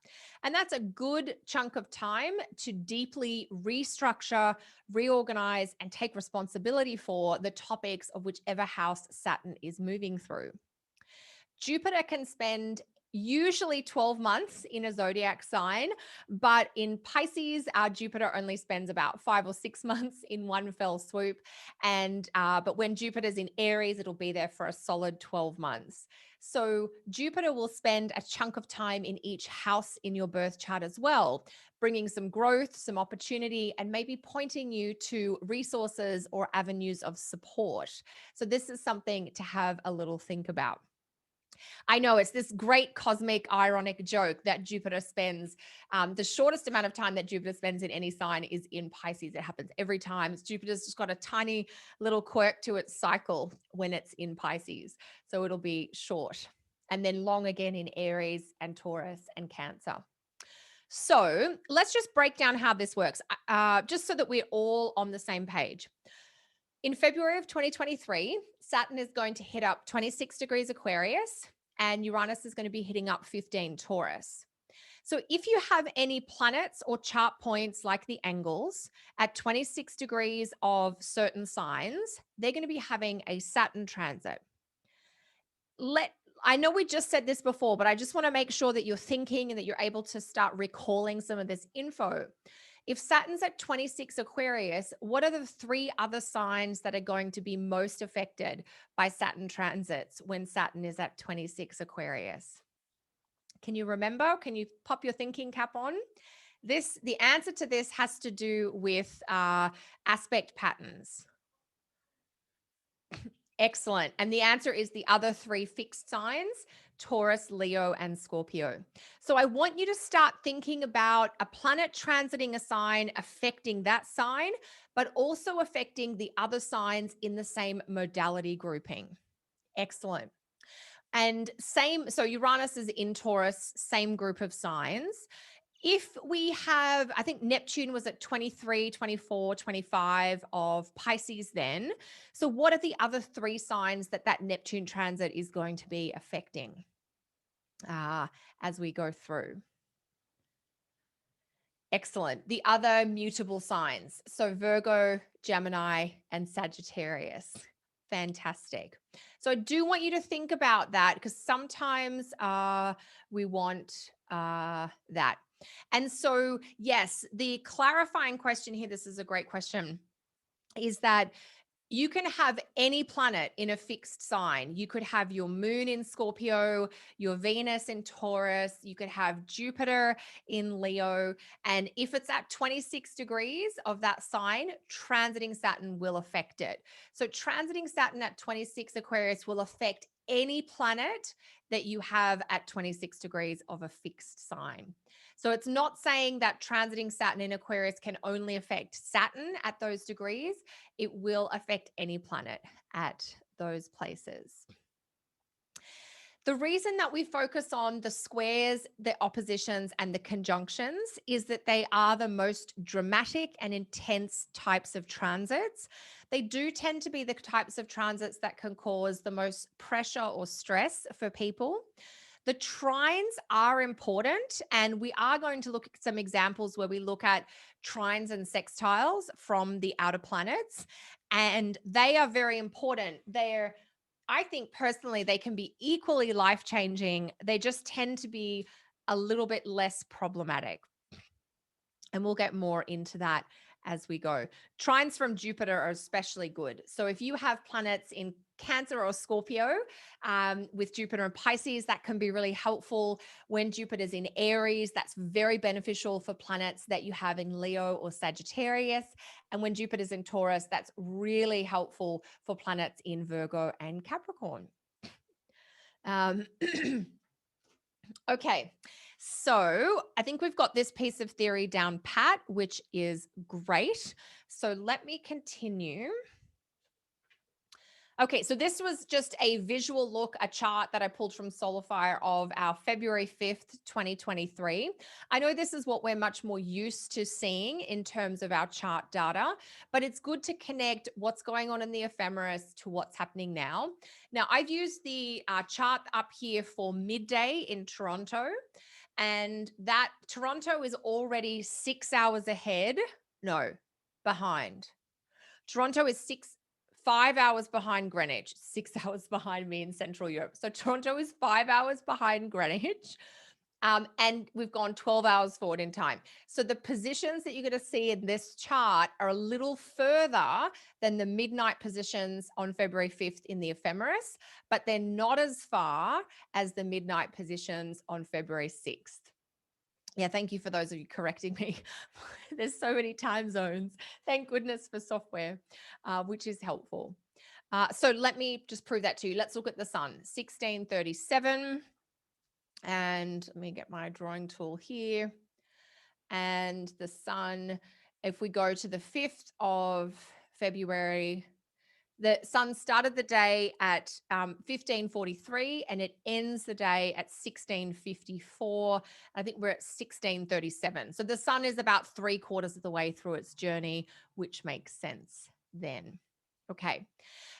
And that's a good chunk of time to deeply restructure, reorganize, and take responsibility for the topics of whichever house Saturn is moving through. Jupiter can spend usually 12 months in a zodiac sign, but in Pisces, our Jupiter only spends about 5 or 6 months in one fell swoop. And but when Jupiter's in Aries, it'll be there for a solid 12 months. So Jupiter will spend a chunk of time in each house in your birth chart as well, bringing some growth, some opportunity, and maybe pointing you to resources or avenues of support. So this is something to have a little think about. I know it's this great cosmic ironic joke that Jupiter spends the shortest amount of time that Jupiter spends in any sign is in Pisces. It happens every time. Jupiter's just got a tiny little quirk to its cycle when it's in Pisces. So it'll be short and then long again in Aries and Taurus and Cancer. So let's just break down how this works, just so that we're all on the same page. In February of 2023, Saturn is going to hit up 26 degrees Aquarius and Uranus is going to be hitting up 15 Taurus. So if you have any planets or chart points like the angles at 26 degrees of certain signs, they're going to be having a Saturn transit. I know we just said this before, but I just want to make sure that you're thinking and that you're able to start recalling some of this info. If Saturn's at 26 Aquarius, what are the 3 other signs that are going to be most affected by Saturn transits when Saturn is at 26 Aquarius? Can you remember? Can you pop your thinking cap on? The answer to this has to do with aspect patterns. Excellent. And the answer is the other 3 fixed signs, Taurus, Leo, and Scorpio. So I want you to start thinking about a planet transiting a sign affecting that sign, but also affecting the other signs in the same modality grouping. Excellent. And so Uranus is in Taurus, same group of signs. If we have, I think Neptune was at 23, 24, 25 of Pisces then. So what are the other 3 signs that Neptune transit is going to be affecting as we go through? Excellent. The other mutable signs. So Virgo, Gemini, and Sagittarius. Fantastic. So I do want you to think about that, because sometimes we want that. And so, yes, the clarifying question here, this is a great question, is that you can have any planet in a fixed sign. You could have your moon in Scorpio, your Venus in Taurus, you could have Jupiter in Leo. And if it's at 26 degrees of that sign, transiting Saturn will affect it. So transiting Saturn at 26 Aquarius will affect any planet that you have at 26 degrees of a fixed sign. So it's not saying that transiting Saturn in Aquarius can only affect Saturn at those degrees. It will affect any planet at those places. The reason that we focus on the squares, the oppositions, and the conjunctions is that they are the most dramatic and intense types of transits. They do tend to be the types of transits that can cause the most pressure or stress for people. The trines are important, and we are going to look at some examples where we look at trines and sextiles from the outer planets, and they are very important. I think personally, they can be equally life-changing. They just tend to be a little bit less problematic. And we'll get more into that as we go. Trines from Jupiter are especially good. So if you have planets in Cancer or Scorpio with Jupiter and Pisces, that can be really helpful. When Jupiter's in Aries, that's very beneficial for planets that you have in Leo or Sagittarius. And when Jupiter's in Taurus, that's really helpful for planets in Virgo and Capricorn. Okay, so I think we've got this piece of theory down pat, which is great. So let me continue. Okay, so this was just a visual look, a chart that I pulled from SolarFire of our February 5th, 2023. I know this is what we're much more used to seeing in terms of our chart data, but it's good to connect what's going on in the ephemeris to what's happening now. Now, I've used the chart up here for midday in Toronto, and that Toronto is already 6 hours ahead. No, behind. Toronto is 5 hours behind Greenwich, 6 hours behind me in Central Europe. So Toronto is 5 hours behind Greenwich. And we've gone 12 hours forward in time. So the positions that you're going to see in this chart are a little further than the midnight positions on February 5th in the ephemeris, but they're not as far as the midnight positions on February 6th. Yeah, thank you for those of you correcting me. There's so many time zones. Thank goodness for software, which is helpful. So let me just prove that to you. Let's look at the sun, 1637. And let me get my drawing tool here. And the sun, if we go to the 5th of February, the sun started the day at 15:43 and it ends the day at 16:54. I think we're at 16:37. So the sun is about 3/4 of the way through its journey, which makes sense then. Okay.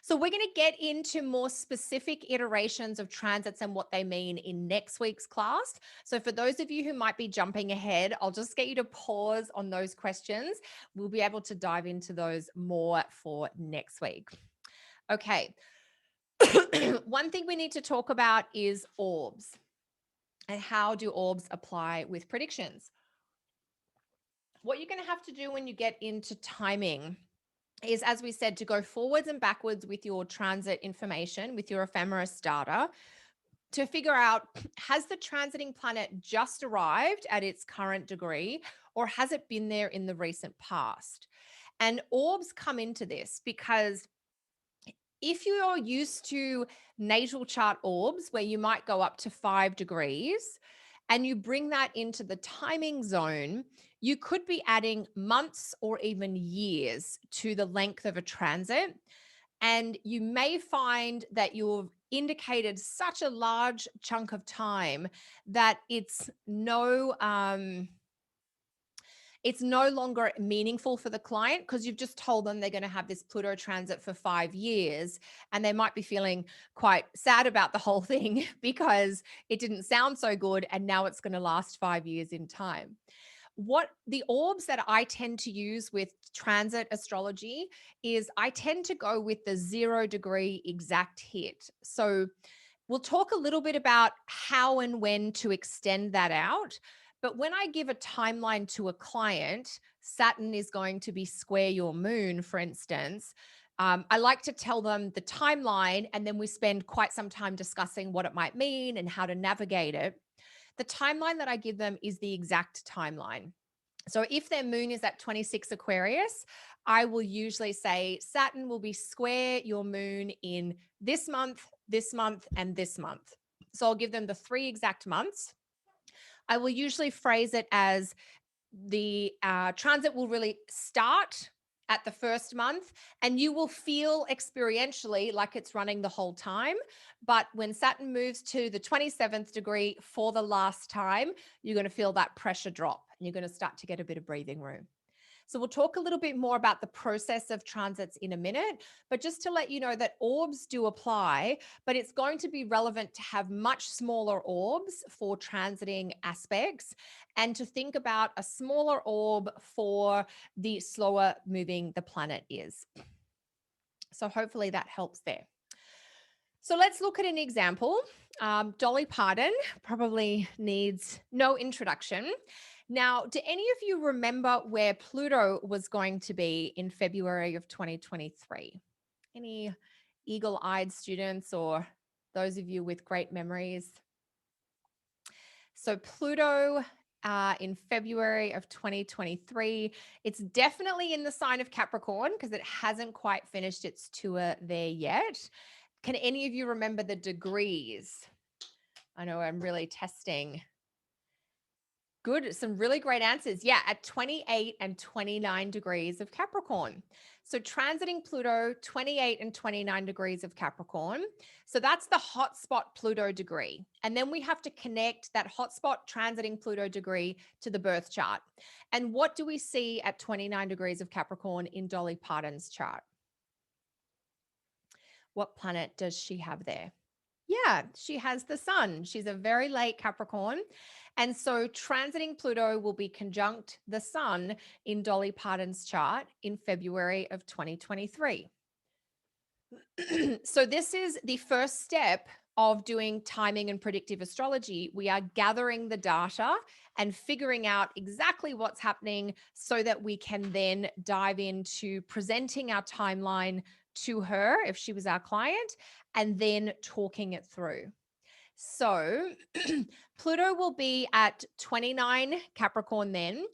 So we're going to get into more specific iterations of transits and what they mean in next week's class. So for those of you who might be jumping ahead, I'll just get you to pause on those questions. We'll be able to dive into those more for next week. Okay. One thing we need to talk about is orbs and how do orbs apply with predictions. What you're going to have to do when you get into timing is, as we said, to go forwards and backwards with your transit information, with your ephemeris data, to figure out, has the transiting planet just arrived at its current degree, or has it been there in the recent past? And orbs come into this because if you're used to natal chart orbs, where you might go up to 5 degrees, and you bring that into the timing zone, you could be adding months or even years to the length of a transit. And you may find that you've indicated such a large chunk of time that it's no longer meaningful for the client, because you've just told them they're going to have this Pluto transit for 5 years, and they might be feeling quite sad about the whole thing because it didn't sound so good and now it's going to last 5 years in time. what the orbs that I tend to use with transit astrology is I tend to go with the 0 degree exact hit. So we'll talk a little bit about how and when to extend that out. But when I give a timeline to a client, Saturn is going to be square your moon, for instance. I like to tell them the timeline, and then we spend quite some time discussing what it might mean and how to navigate it. The timeline that I give them is the exact timeline. So if their moon is at 26 Aquarius, I will usually say Saturn will be square your moon in this month, and this month. So I'll give them the 3 exact months. I will usually phrase it as the transit will really start at the first month, and you will feel experientially like it's running the whole time. But when Saturn moves to the 27th degree for the last time, you're going to feel that pressure drop and you're going to start to get a bit of breathing room. So we'll talk a little bit more about the process of transits in a minute, but just to let you know that orbs do apply, but it's going to be relevant to have much smaller orbs for transiting aspects and to think about a smaller orb for the slower moving the planet is. So hopefully that helps there. So let's look at an example. Dolly Parton probably needs no introduction. Now, do any of you remember where Pluto was going to be in February of 2023? Any eagle-eyed students or those of you with great memories? So Pluto in February of 2023, it's definitely in the sign of Capricorn because it hasn't quite finished its tour there yet. Can any of you remember the degrees? I know I'm really testing. Good. Some really great answers. Yeah, at 28 and 29 degrees of Capricorn. So transiting Pluto, 28 and 29 degrees of Capricorn. So that's the hotspot Pluto degree. And then we have to connect that hotspot transiting Pluto degree to the birth chart. And what do we see at 29 degrees of Capricorn in Dolly Parton's chart? What planet does she have there? Yeah, she has the sun. She's a very late Capricorn. And so transiting Pluto will be conjunct the sun in Dolly Parton's chart in February of 2023. So this is the first step of doing timing and predictive astrology. We are gathering the data and figuring out exactly what's happening so that we can then dive into presenting our timeline to her if she was our client and then talking it through. So Pluto will be at 29 Capricorn then.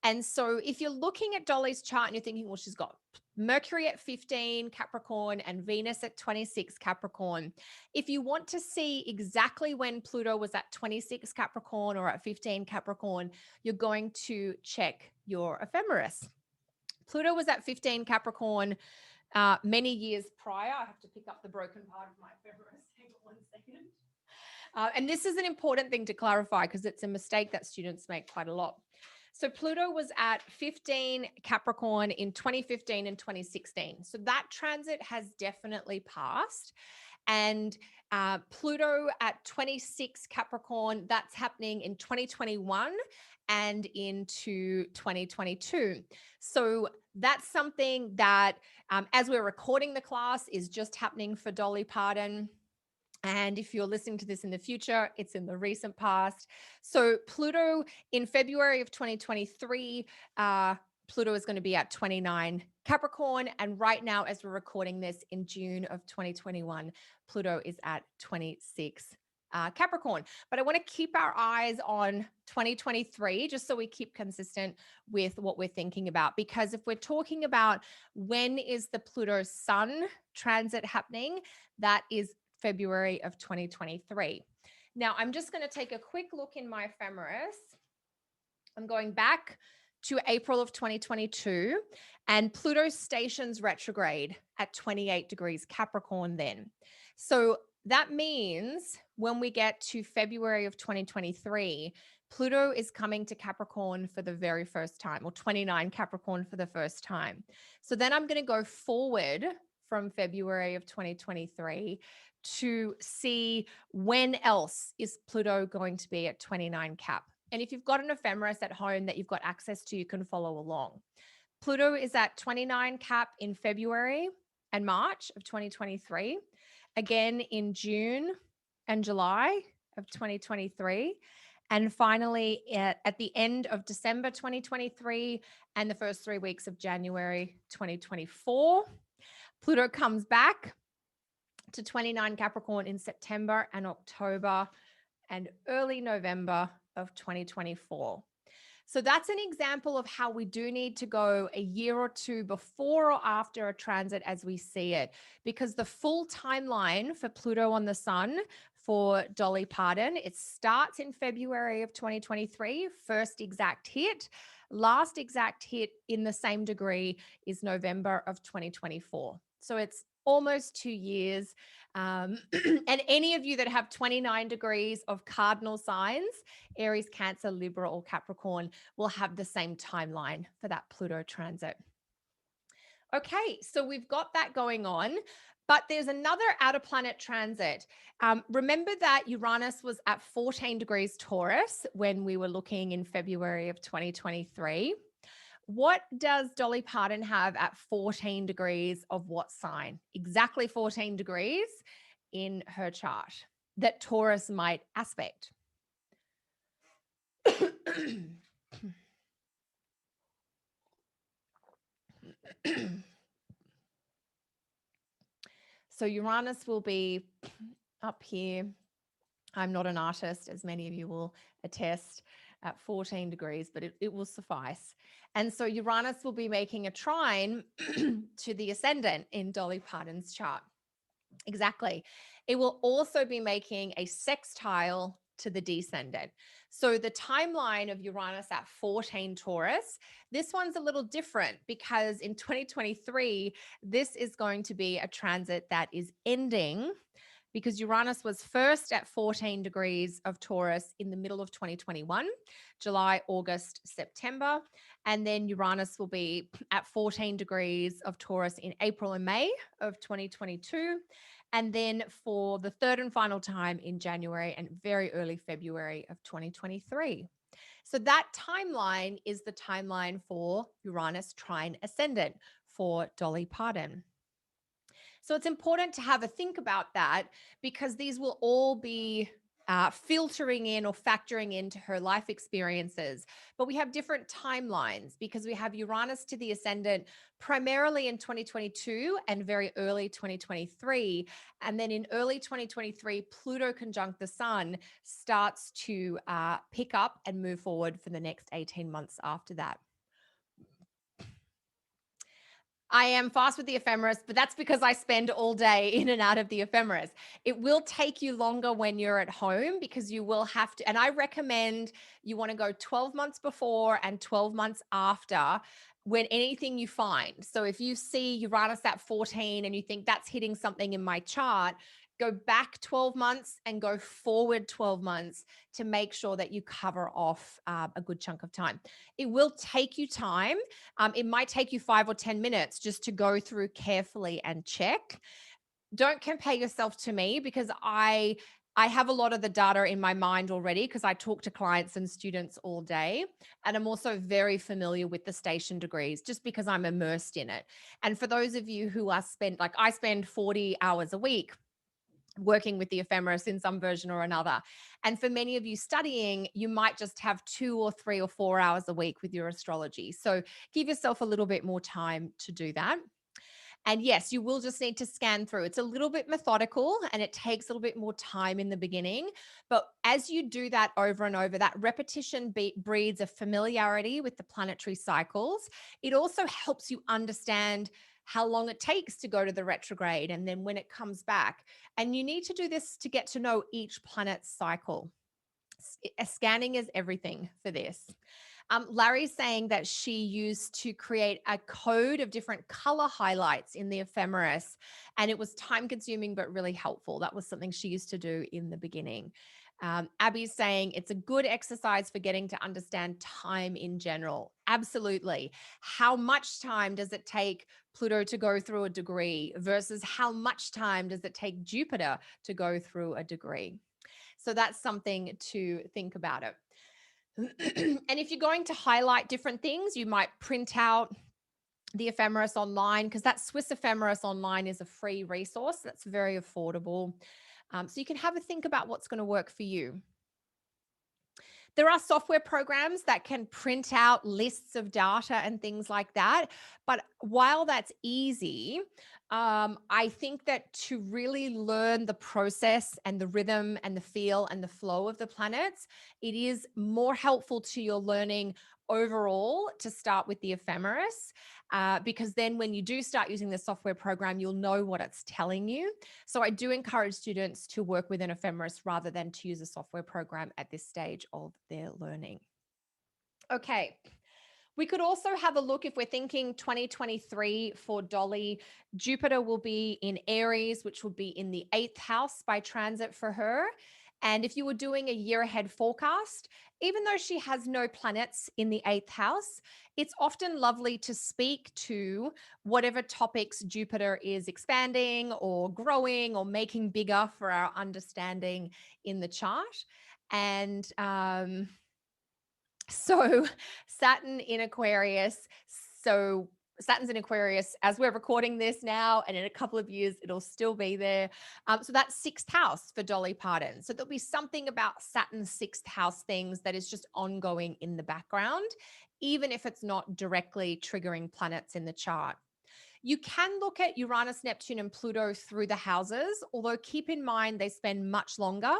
And so if you're looking at Dolly's chart and you're thinking, well, she's got Mercury at 15 Capricorn and Venus at 26 Capricorn. If you want to see exactly when Pluto was at 26 Capricorn or at 15 Capricorn, you're going to check your ephemeris. Pluto was at 15 Capricorn many years prior. I have to pick up the broken part of my ephemeris. Hang on 1 second. And this is an important thing to clarify because it's a mistake that students make quite a lot. So Pluto was at 15 Capricorn in 2015 and 2016. So that transit has definitely passed. And Pluto at 26 Capricorn, that's happening in 2021 and into 2022. So that's something that, as we're recording the class, is just happening for Dolly Parton. And if you're listening to this in the future, it's in the recent past. So Pluto in February of 2023, Pluto is going to be at 29 Capricorn. And right now, as we're recording this in June of 2021, Pluto is at 26 Capricorn. But I want to keep our eyes on 2023, just so we keep consistent with what we're thinking about. Because if we're talking about when is the Pluto Sun transit happening, that is February of 2023. Now, I'm just going to take a quick look in my ephemeris. I'm going back to April of 2022, and Pluto stations retrograde at 28 degrees Capricorn then. So that means when we get to February of 2023, Pluto is coming to Capricorn for the very first time, or 29 Capricorn for the first time. So then I'm going to go forward from February of 2023 to see when else is Pluto going to be at 29 Cap. And if you've got an ephemeris at home that you've got access to, you can follow along. Pluto is at 29 cap in February and March of 2023, again in June and July of 2023, and finally at the end of December 2023 and the first 3 weeks of January 2024. Pluto comes back to 29 Capricorn in September and October and early November of 2024. So that's an example of how we do need to go a year or two before or after a transit as we see it, because the full timeline for Pluto on the Sun for Dolly Parton, it starts in February of 2023, first exact hit. Last exact hit in the same degree is November of 2024. So it's almost 2 years. And any of you that have 29 degrees of cardinal signs, Aries, Cancer, Libra, or Capricorn, will have the same timeline for that Pluto transit. Okay, so we've got that going on, but there's another outer planet transit. Remember that Uranus was at 14 degrees Taurus when we were looking in February of 2023. What does Dolly Parton have at 14 degrees of what sign? Exactly 14 degrees in her chart that Taurus might aspect. So Uranus will be up here. I'm not an artist, as many of you will attest, at 14 degrees, but it will suffice. And so Uranus will be making a trine to the ascendant in Dolly Parton's chart. Exactly. It will also be making a sextile to the descendant. So the timeline of Uranus at 14 Taurus, this one's a little different because in 2023, this is going to be a transit that is ending because Uranus was first at 14 degrees of Taurus in the middle of 2021, July, August, September. And then Uranus will be at 14 degrees of Taurus in April and May of 2022. And then for the third and final time in January and very early February of 2023. So that timeline is the timeline for Uranus trine ascendant for Dolly Parton. So it's important to have a think about that because these will all be filtering in or factoring into her life experiences. But we have different timelines because we have Uranus to the ascendant primarily in 2022 and very early 2023. And then in early 2023, Pluto conjunct the Sun starts to pick up and move forward for the next 18 months after that. I am fast with the ephemeris, but that's because I spend all day in and out of the ephemeris. It will take you longer when you're at home because you will have to, and I recommend you want to go 12 months before and 12 months after when anything you find. So if you see Uranus at 14 and you think that's hitting something in my chart, go back 12 months and go forward 12 months to make sure that you cover off a good chunk of time. It will take you time. It might take you 5 or 10 minutes just to go through carefully and check. Don't compare yourself to me because I have a lot of the data in my mind already because I talk to clients and students all day. And I'm also very familiar with the station degrees just because I'm immersed in it. And for those of you who are I spend 40 hours a week working with the ephemeris in some version or another. And for many of you studying, you might just have 2 or 3 or 4 hours a week with your astrology. So give yourself a little bit more time to do that. And yes, you will just need to scan through. It's a little bit methodical and it takes a little bit more time in the beginning. But as you do that over and over, that repetition breeds a familiarity with the planetary cycles. It also helps you understand how long it takes to go to the retrograde and then when it comes back. And you need to do this to get to know each planet's cycle. Scanning is everything for this. Larry's saying that she used to create a code of different color highlights in the ephemeris, and it was time consuming, but really helpful. That was something she used to do in the beginning. Abby's saying it's a good exercise for getting to understand time in general. Absolutely. How much time does it take Pluto to go through a degree versus how much time does it take Jupiter to go through a degree? So that's something to think about it. And if you're going to highlight different things, you might print out the ephemeris online, because that Swiss ephemeris online is a free resource that's very affordable. So you can have a think about what's going to work for you. There are software programs that can print out lists of data and things like that. But while that's easy, I think that to really learn the process and the rhythm and the feel and the flow of the planets, it is more helpful to your learning overall to start with the ephemeris, because then when you do start using the software program, you'll know what it's telling you. So I do encourage students to work with an ephemeris rather than to use a software program at this stage of their learning. Okay. We could also have a look, if we're thinking 2023 for Dolly, Jupiter will be in Aries, which will be in the 8th house by transit for her. And if you were doing a year ahead forecast, even though she has no planets in the 8th house, it's often lovely to speak to whatever topics Jupiter is expanding or growing or making bigger for our understanding in the chart. And so Saturn in Aquarius. So Saturn's in Aquarius as we're recording this now, and in a couple of years, it'll still be there. So that's 6th house for Dolly Parton. So there'll be something about Saturn's 6th house things that is just ongoing in the background, even if it's not directly triggering planets in the chart. You can look at Uranus, Neptune, and Pluto through the houses, although keep in mind they spend much longer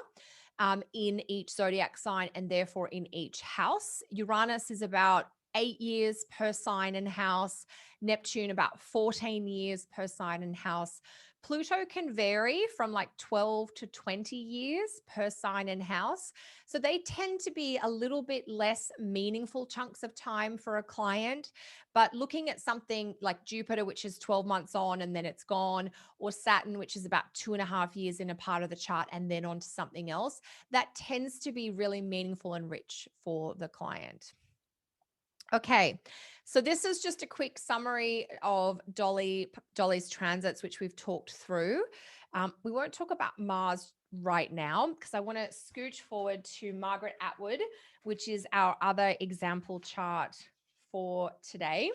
in each zodiac sign and therefore in each house. Uranus is about 8 years per sign and house, Neptune about 14 years per sign and house. Pluto can vary from like 12 to 20 years per sign and house. So they tend to be a little bit less meaningful chunks of time for a client. But looking at something like Jupiter, which is 12 months on and then it's gone, or Saturn, which is about 2.5 years in a part of the chart and then on to something else, that tends to be really meaningful and rich for the client. Okay, so this is just a quick summary of Dolly's transits, which we've talked through. We won't talk about Mars right now because I want to scooch forward to Margaret Atwood, which is our other example chart for today.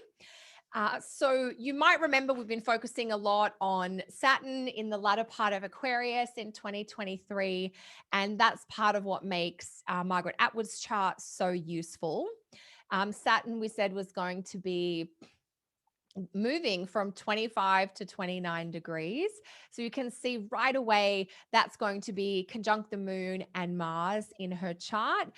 So you might remember we've been focusing a lot on Saturn in the latter part of Aquarius in 2023, and that's part of what makes Margaret Atwood's chart so useful. Saturn, we said, was going to be moving from 25 to 29 degrees. So you can see right away that's going to be conjunct the moon and Mars in her chart.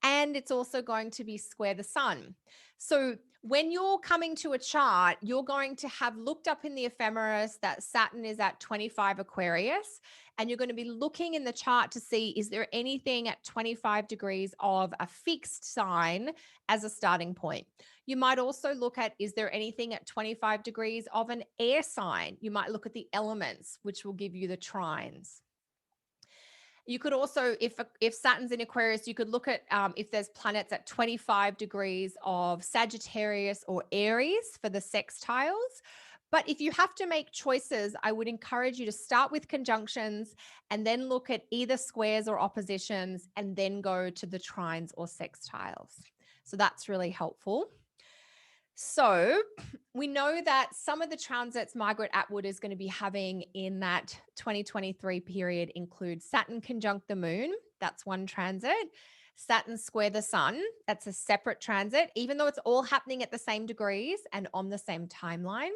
And it's also going to be square the sun. So when you're coming to a chart, you're going to have looked up in the ephemeris that Saturn is at 25 Aquarius, and you're going to be looking in the chart to see, is there anything at 25 degrees of a fixed sign as a starting point? You might also look at, is there anything at 25 degrees of an air sign? You might look at the elements, which will give you the trines. You could also, if Saturn's in Aquarius, you could look at if there's planets at 25 degrees of Sagittarius or Aries for the sextiles. But if you have to make choices, I would encourage you to start with conjunctions and then look at either squares or oppositions and then go to the trines or sextiles. So that's really helpful. So we know that some of the transits Margaret Atwood is going to be having in that 2023 period include Saturn conjunct the moon. That's one transit. Saturn square the sun. That's a separate transit, even though it's all happening at the same degrees and on the same timeline.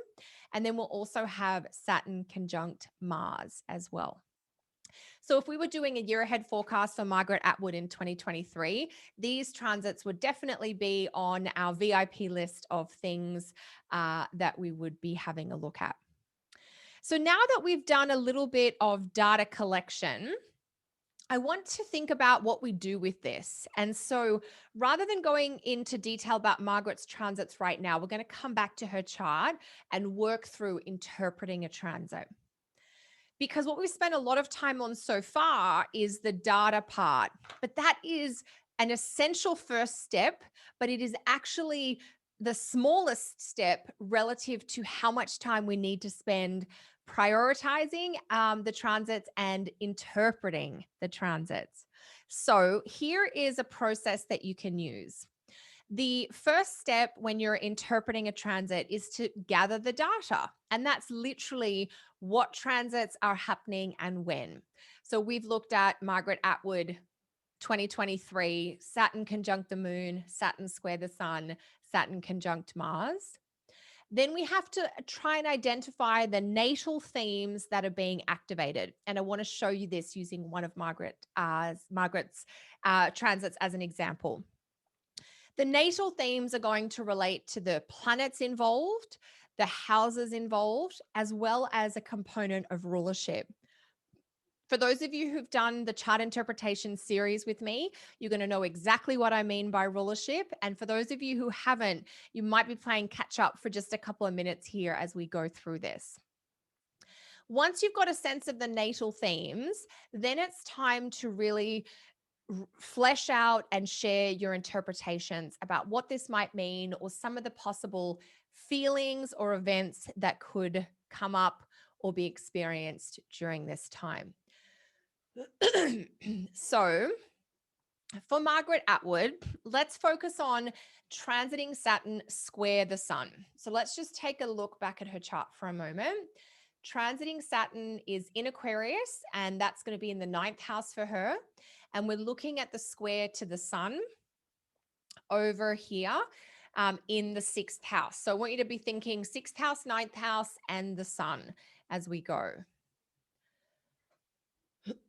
And then we'll also have Saturn conjunct Mars as well. So if we were doing a year ahead forecast for Margaret Atwood in 2023, these transits would definitely be on our VIP list of things that we would be having a look at. So now that we've done a little bit of data collection, I want to think about what we do with this. And so rather than going into detail about Margaret's transits right now, we're going to come back to her chart and work through interpreting a transit. Because what we've spent a lot of time on so far is the data part, but that is an essential first step, but it is actually the smallest step relative to how much time we need to spend prioritizing the transits and interpreting the transits. So here is a process that you can use. The first step when you're interpreting a transit is to gather the data. And that's literally what transits are happening and when. So we've looked at Margaret Atwood 2023, Saturn conjunct the moon, Saturn square the sun, Saturn conjunct Mars. Then we have to try and identify the natal themes that are being activated. And I want to show you this using one of Margaret's transits as an example. The natal themes are going to relate to the planets involved, the houses involved, as well as a component of rulership. For those of you who've done the chart interpretation series with me, you're going to know exactly what I mean by rulership. And for those of you who haven't, you might be playing catch up for just a couple of minutes here as we go through this. Once you've got a sense of the natal themes, then it's time to really flesh out and share your interpretations about what this might mean or some of the possible feelings or events that could come up or be experienced during this time. So, for Margaret Atwood, let's focus on transiting Saturn square the sun. So, let's just take a look back at her chart for a moment. Transiting Saturn is in Aquarius, and that's going to be in the 9th house for her. And we're looking at the square to the sun over here in the 6th house. So, I want you to be thinking 6th house, 9th house, and the sun as we go.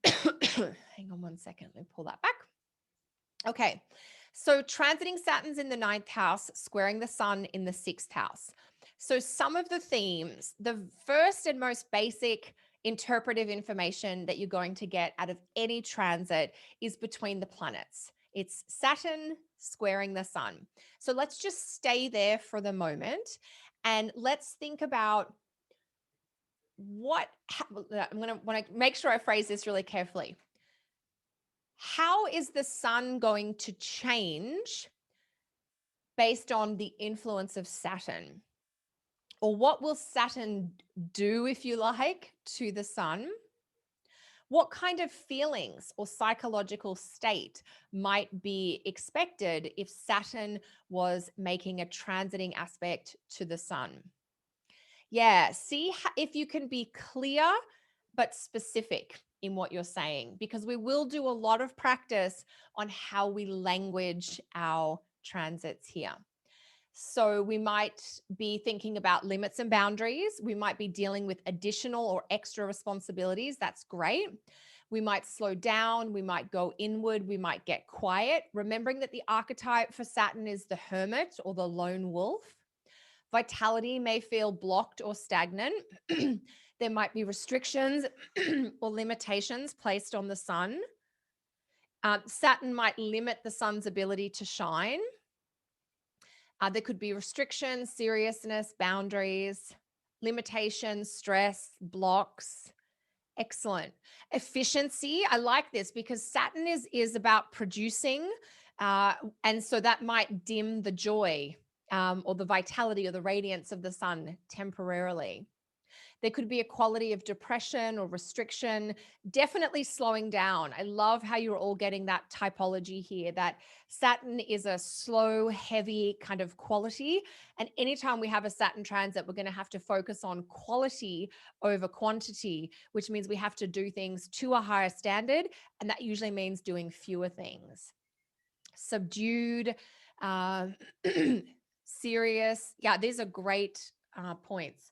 Hang on one second. Let me pull that back. Okay. So transiting Saturn's in the 9th house, squaring the sun in the 6th house. So some of the themes, the first and most basic interpretive information that you're going to get out of any transit is between the planets. It's Saturn squaring the sun. So let's just stay there for the moment and let's think about I'm going to want to make sure I phrase this really carefully. How is the sun going to change based on the influence of Saturn? Or what will Saturn do, if you like, to the sun? What kind of feelings or psychological state might be expected if Saturn was making a transiting aspect to the sun? Yeah, see if you can be clear but specific in what you're saying, because we will do a lot of practice on how we language our transits here. So we might be thinking about limits and boundaries. We might be dealing with additional or extra responsibilities. That's great. We might slow down. We might go inward. We might get quiet. Remembering that the archetype for Saturn is the hermit or the lone wolf. Vitality may feel blocked or stagnant. There might be restrictions or limitations placed on the sun. Saturn might limit the sun's ability to shine. There could be restrictions, seriousness, boundaries, limitations, stress, blocks. Excellent. Efficiency. I like this because Saturn is about producing. And so that might dim the joy or the vitality or the radiance of the sun temporarily. There could be a quality of depression or restriction, definitely slowing down. I love how you're all getting that typology here, that Saturn is a slow, heavy kind of quality. And anytime we have a Saturn transit, we're going to have to focus on quality over quantity, which means we have to do things to a higher standard. And that usually means doing fewer things. Subdued, serious. Yeah, these are great points.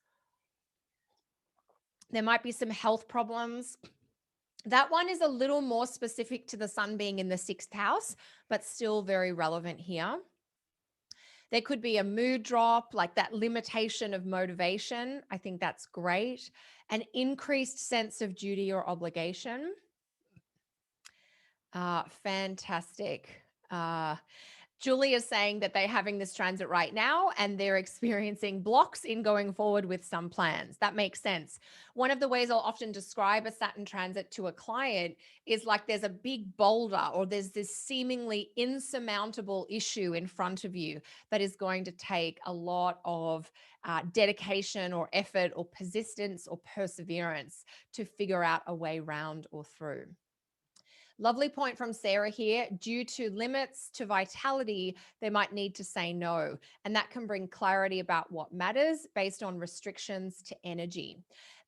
There might be some health problems. That one is a little more specific to the sun being in the 6th house, but still very relevant here. There could be a mood drop, like that limitation of motivation. I think that's great. An increased sense of duty or obligation. Fantastic. Julie is saying that they're having this transit right now and they're experiencing blocks in going forward with some plans. That makes sense. One of the ways I'll often describe a Saturn transit to a client is like there's a big boulder or there's this seemingly insurmountable issue in front of you that is going to take a lot of dedication or effort or persistence or perseverance to figure out a way round or through. Lovely point from Sarah here. Due to limits to vitality, they might need to say no. And that can bring clarity about what matters based on restrictions to energy.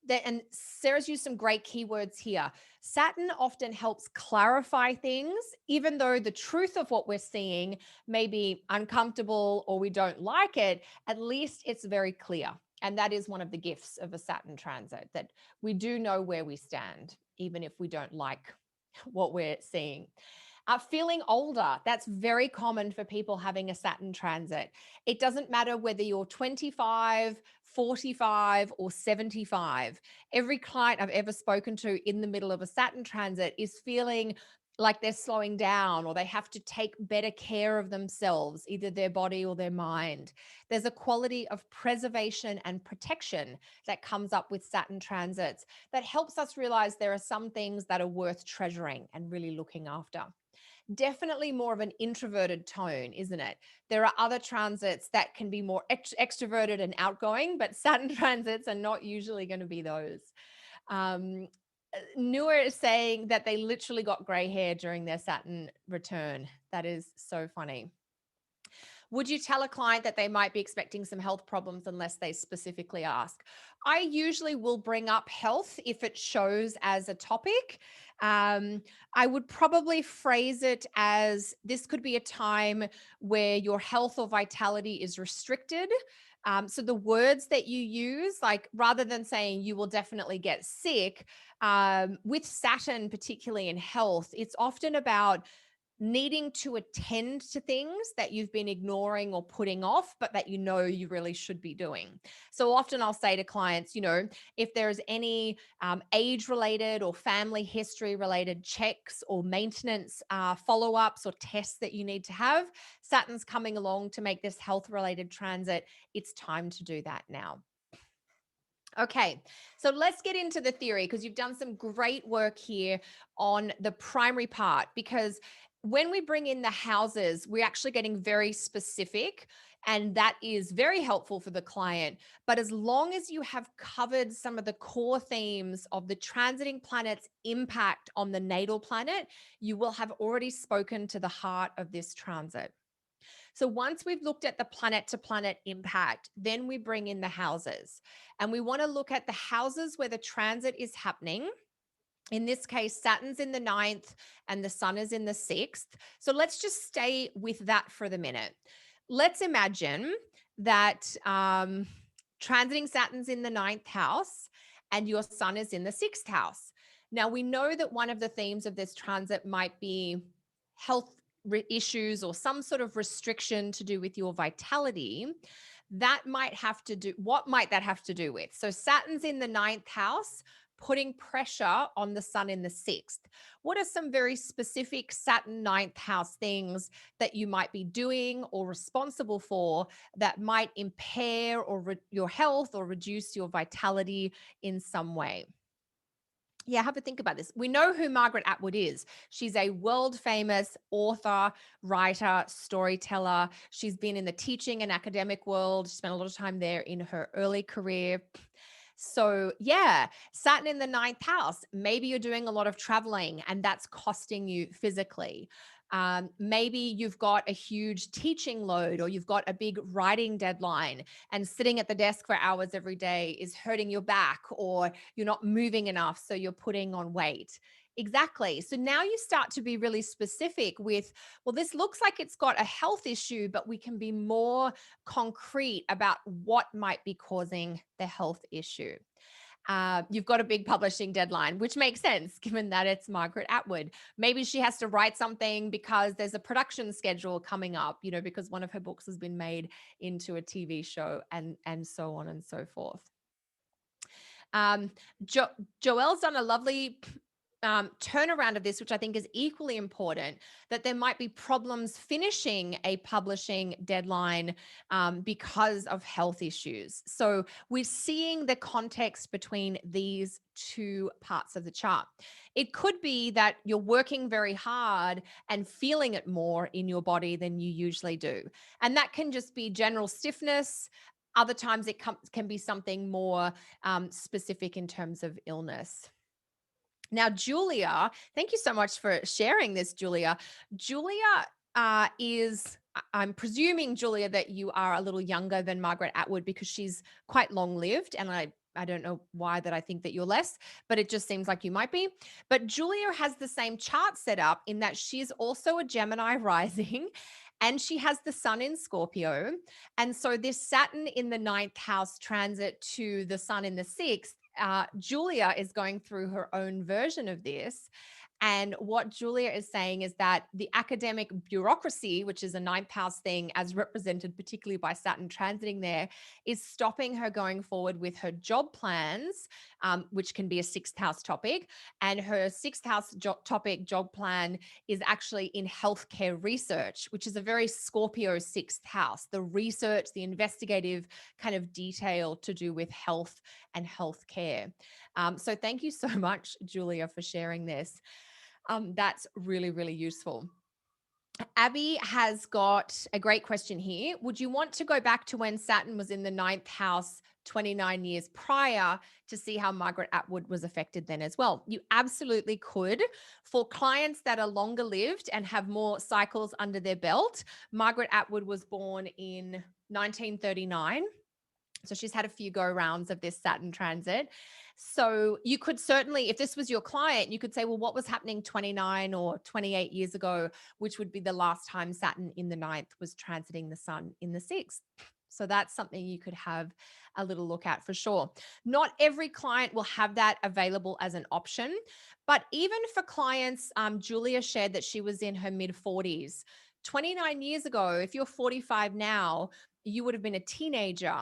And Sarah's used some great keywords here. Saturn often helps clarify things, even though the truth of what we're seeing may be uncomfortable or we don't like it, at least it's very clear. And that is one of the gifts of a Saturn transit, that we do know where we stand, even if we don't like what we're seeing. Feeling older, that's very common for people having a Saturn transit. It doesn't matter whether you're 25, 45, or 75. Every client I've ever spoken to in the middle of a Saturn transit is feeling like they're slowing down, or they have to take better care of themselves, either their body or their mind. There's a quality of preservation and protection that comes up with Saturn transits that helps us realize there are some things that are worth treasuring and really looking after. Definitely more of an introverted tone, isn't it? There are other transits that can be more extroverted and outgoing, but Saturn transits are not usually going to be those. Newer is saying that they literally got gray hair during their Saturn return. That is so funny. Would you tell a client that they might be expecting some health problems unless they specifically ask? I usually will bring up health if it shows as a topic. I would probably phrase it as this could be a time where your health or vitality is restricted. So the words that you use, like rather than saying you will definitely get sick, with Saturn, particularly in health, it's often about needing to attend to things that you've been ignoring or putting off, but that you know you really should be doing. So often I'll say to clients, if there's any age related or family history related checks or maintenance follow ups or tests that you need to have, Saturn's coming along to make this health related transit. It's time to do that now. Okay, so let's get into the theory, because you've done some great work here on the primary part, because when we bring in the houses, we're actually getting very specific, and that is very helpful for the client. But as long as you have covered some of the core themes of the transiting planet's impact on the natal planet, you will have already spoken to the heart of this transit. So once we've looked at the planet to planet impact, then we bring in the houses. And we want to look at the houses where the transit is happening. In this case, Saturn's in the 9th and the sun is in the 6th. So let's just stay with that for the minute. Let's imagine that transiting Saturn's in the 9th house and your sun is in the 6th house. Now, we know that one of the themes of this transit might be health issues or some sort of restriction to do with your vitality. What might that have to do with? So Saturn's in the 9th house, putting pressure on the sun in the 6th. What are some very specific Saturn 9th house things that you might be doing or responsible for that might impair your health or reduce your vitality in some way? Yeah, have a think about this. We know who Margaret Atwood is. She's a world famous author, writer, storyteller. She's been in the teaching and academic world. She spent a lot of time there in her early career. So, yeah, Saturn in the 9th house. Maybe you're doing a lot of traveling and that's costing you physically. Maybe you've got a huge teaching load, or you've got a big writing deadline, and sitting at the desk for hours every day is hurting your back, or you're not moving enough, so you're putting on weight. Exactly. So now you start to be really specific with, well, this looks like it's got a health issue, but we can be more concrete about what might be causing the health issue. You've got a big publishing deadline, which makes sense given that it's Margaret Atwood. Maybe she has to write something because there's a production schedule coming up, because one of her books has been made into a TV show, and so on and so forth. Joelle's done a lovely turnaround of this, which I think is equally important, that there might be problems finishing a publishing deadline because of health issues. So we're seeing the context between these two parts of the chart. It could be that you're working very hard and feeling it more in your body than you usually do. And that can just be general stiffness. Other times it can be something more specific in terms of illness. Now, Julia, thank you so much for sharing this, Julia. Julia I'm presuming, Julia, that you are a little younger than Margaret Atwood because she's quite long lived. And I don't know why that I think that you're less, but it just seems like you might be. But Julia has the same chart set up in that she's also a Gemini rising and she has the sun in Scorpio. And so this Saturn in the ninth house transit to the sun in the sixth, Julia is going through her own version of this. And what Julia is saying is that the academic bureaucracy, which is a ninth house thing, as represented particularly by Saturn transiting there, is stopping her going forward with her job plans, which can be a sixth house topic. And her sixth house topic, job plan, is actually in healthcare research, which is a very Scorpio sixth house. The research, the investigative kind of detail to do with health and healthcare. So thank you so much, Julia, for sharing this. That's really, really useful. Abby has got a great question here. Would you want to go back to when Saturn was in the ninth house 29 years prior to see how Margaret Atwood was affected then as well? You absolutely could. For clients that are longer lived and have more cycles under their belt, Margaret Atwood was born in 1939. So she's had a few go rounds of this Saturn transit. So you could certainly, if this was your client, you could say, well, what was happening 29 or 28 years ago, which would be the last time Saturn in the ninth was transiting the sun in the sixth. So that's something you could have a little look at for sure. Not every client will have that available as an option, but even for clients, Julia shared that she was in her mid 40s. 29 years ago, if you're 45 now, you would have been a teenager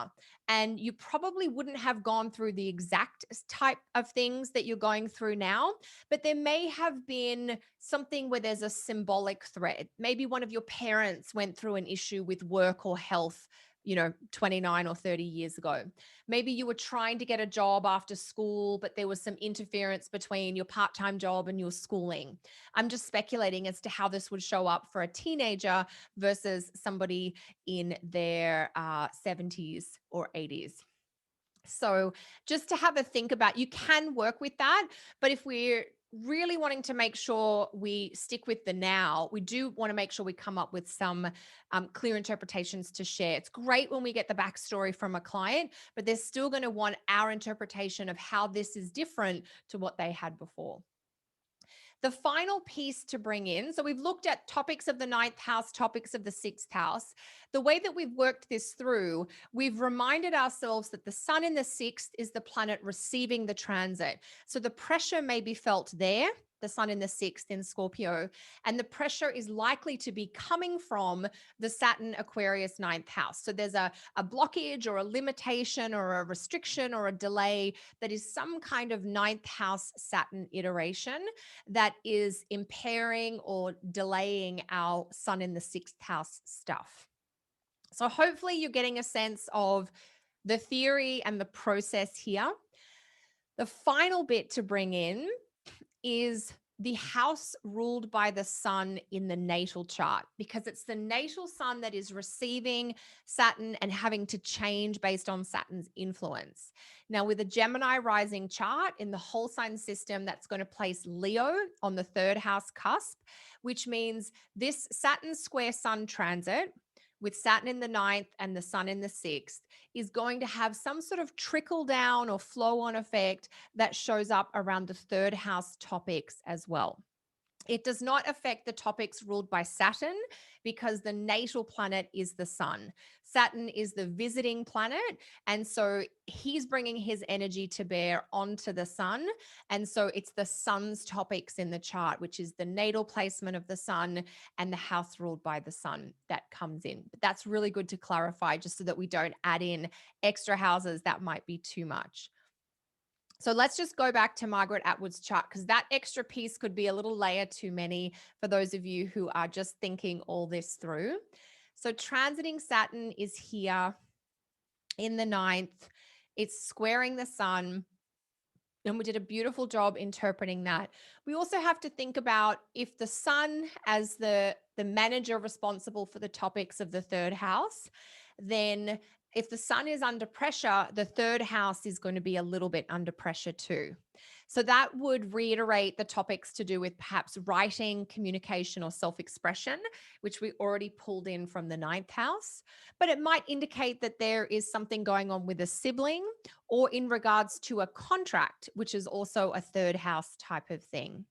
and you probably wouldn't have gone through the exact type of things that you're going through now, but there may have been something where there's a symbolic thread. Maybe one of your parents went through an issue with work or health, 29 or 30 years ago. Maybe you were trying to get a job after school, but there was some interference between your part-time job and your schooling. I'm just speculating as to how this would show up for a teenager versus somebody in their 70s or 80s. So just to have a think about, you can work with that, but if we're really wanting to make sure we stick with the now, we do want to make sure we come up with some clear interpretations to share. It's great when we get the backstory from a client, but they're still going to want our interpretation of how this is different to what they had before. The final piece to bring in, so we've looked at topics of the ninth house, topics of the sixth house. The way that we've worked this through, we've reminded ourselves that the sun in the sixth is the planet receiving the transit. So the pressure may be felt there, the sun in the sixth in Scorpio, and the pressure is likely to be coming from the Saturn Aquarius ninth house. So there's a blockage or a limitation or a restriction or a delay that is some kind of ninth house Saturn iteration that is impairing or delaying our sun in the sixth house stuff. So hopefully you're getting a sense of the theory and the process here. The final bit to bring in is the house ruled by the sun in the natal chart, because it's the natal sun that is receiving Saturn and having to change based on Saturn's influence. Now, with a Gemini rising chart in the whole sign system, that's going to place Leo on the third house cusp, which means this Saturn square sun transit with Saturn in the ninth and the sun in the sixth is going to have some sort of trickle down or flow on effect that shows up around the third house topics as well. It does not affect the topics ruled by Saturn because the natal planet is the sun. Saturn is the visiting planet. And so he's bringing his energy to bear onto the sun. And so it's the sun's topics in the chart, which is the natal placement of the sun and the house ruled by the sun that comes in. But that's really good to clarify just so that we don't add in extra houses that might be too much. So let's just go back to Margaret Atwood's chart because that extra piece could be a little layer too many for those of you who are just thinking all this through. So transiting Saturn is here in the ninth. It's squaring the sun. And we did a beautiful job interpreting that. We also have to think about if the sun as the manager responsible for the topics of the third house, then if the sun is under pressure, the third house is going to be a little bit under pressure too. So that would reiterate the topics to do with perhaps writing, communication, or self-expression, which we already pulled in from the ninth house. But it might indicate that there is something going on with a sibling or in regards to a contract, which is also a third house type of thing.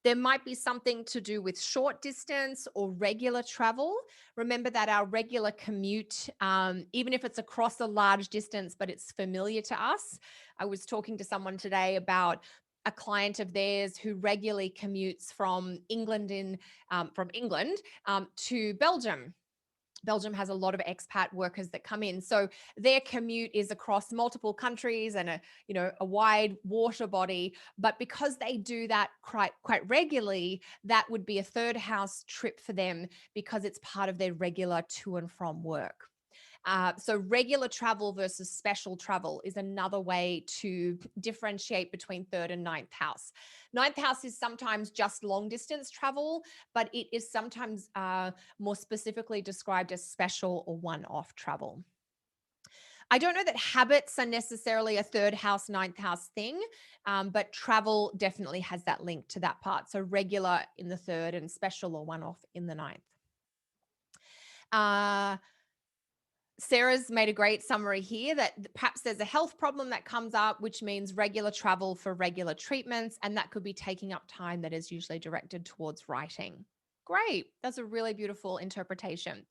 There might be something to do with short distance or regular travel. Remember that our regular commute, even if it's across a large distance, but it's familiar to us. I was talking to someone today about a client of theirs who regularly commutes from England to Belgium. Belgium has a lot of expat workers that come in. So their commute is across multiple countries and a wide water body. But because they do that quite regularly, that would be a third house trip for them because it's part of their regular to and from work. So regular travel versus special travel is another way to differentiate between third and ninth house. Ninth house is sometimes just long distance travel, but it is sometimes more specifically described as special or one-off travel. I don't know that habits are necessarily a third house, ninth house thing, but travel definitely has that link to that part. So regular in the third and special or one-off in the ninth. Sarah's made a great summary here that perhaps there's a health problem that comes up, which means regular travel for regular treatments, and that could be taking up time that is usually directed towards writing. Great. That's a really beautiful interpretation.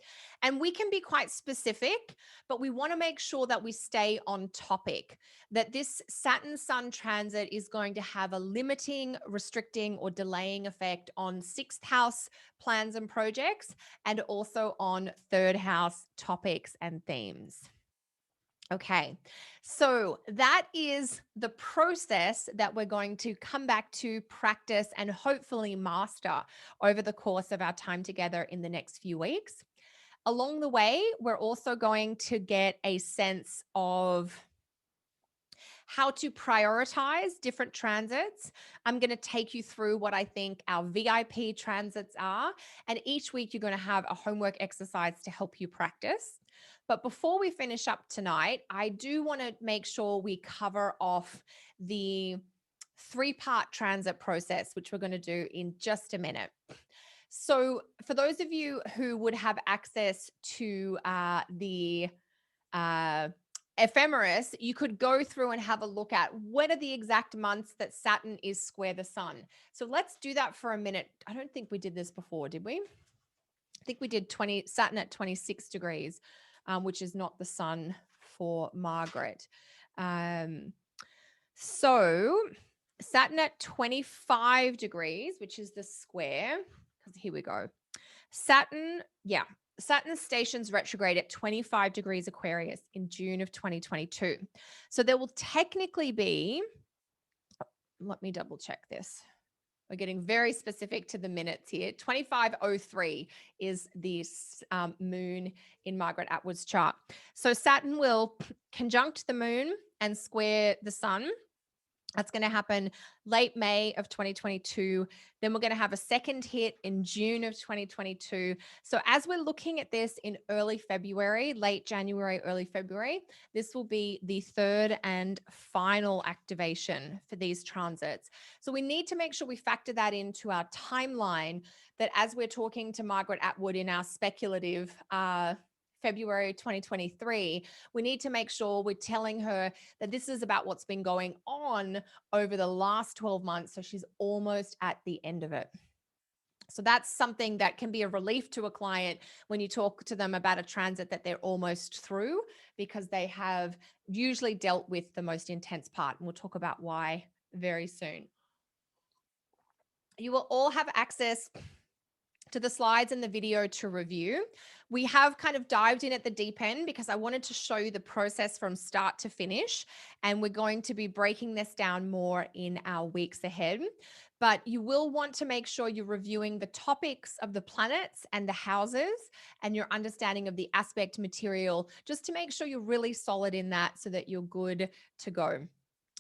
And we can be quite specific, but we want to make sure that we stay on topic, that this Saturn Sun transit is going to have a limiting, restricting, or delaying effect on sixth house plans and projects, and also on third house topics and themes. Okay, so that is the process that we're going to come back to, practice, and hopefully master over the course of our time together in the next few weeks. Along the way, we're also going to get a sense of how to prioritize different transits. I'm going to take you through what I think our VIP transits are. And each week, you're going to have a homework exercise to help you practice. But before we finish up tonight, I do want to make sure we cover off the three-part transit process, which we're going to do in just a minute. So for those of you who would have access to the ephemeris, you could go through and have a look at what are the exact months that Saturn is square the sun. So let's do that for a minute. I don't think we did this before, did we? I think we did Saturn at 26 degrees, which is not the sun for Margaret. So Saturn at 25 degrees, which is the square, because here we go. Saturn stations retrograde at 25 degrees Aquarius in June of 2022. So there will technically be, let me double check this. We're getting very specific to the minutes here. 2503 is the moon in Margaret Atwood's chart. So Saturn will conjunct the moon and square the sun. That's going to happen late May of 2022. Then we're going to have a second hit in June of 2022. So as we're looking at this in early February, late January, early February, this will be the third and final activation for these transits. So we need to make sure we factor that into our timeline, that as we're talking to Margaret Atwood in our speculative February 2023, we need to make sure we're telling her that this is about what's been going on over the last 12 months. So she's almost at the end of it. So that's something that can be a relief to a client when you talk to them about a transit that they're almost through, because they have usually dealt with the most intense part. And we'll talk about why very soon. You will all have access to the slides and the video to review. We have kind of dived in at the deep end because I wanted to show you the process from start to finish. And we're going to be breaking this down more in our weeks ahead. But you will want to make sure you're reviewing the topics of the planets and the houses and your understanding of the aspect material, just to make sure you're really solid in that so that you're good to go.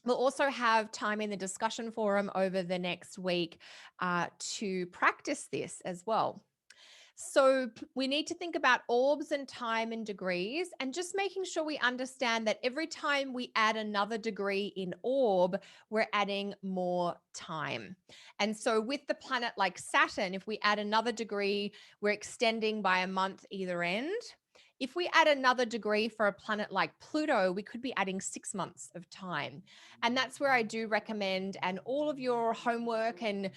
We'll also have time in the discussion forum over the next week to practice this as well. So we need to think about orbs and time and degrees, and just making sure we understand that every time we add another degree in orb, we're adding more time. And so with the planet like Saturn, if we add another degree, we're extending by a month either end. If we add another degree for a planet like Pluto, we could be adding 6 months of time. And that's where I do recommend, and all of your homework and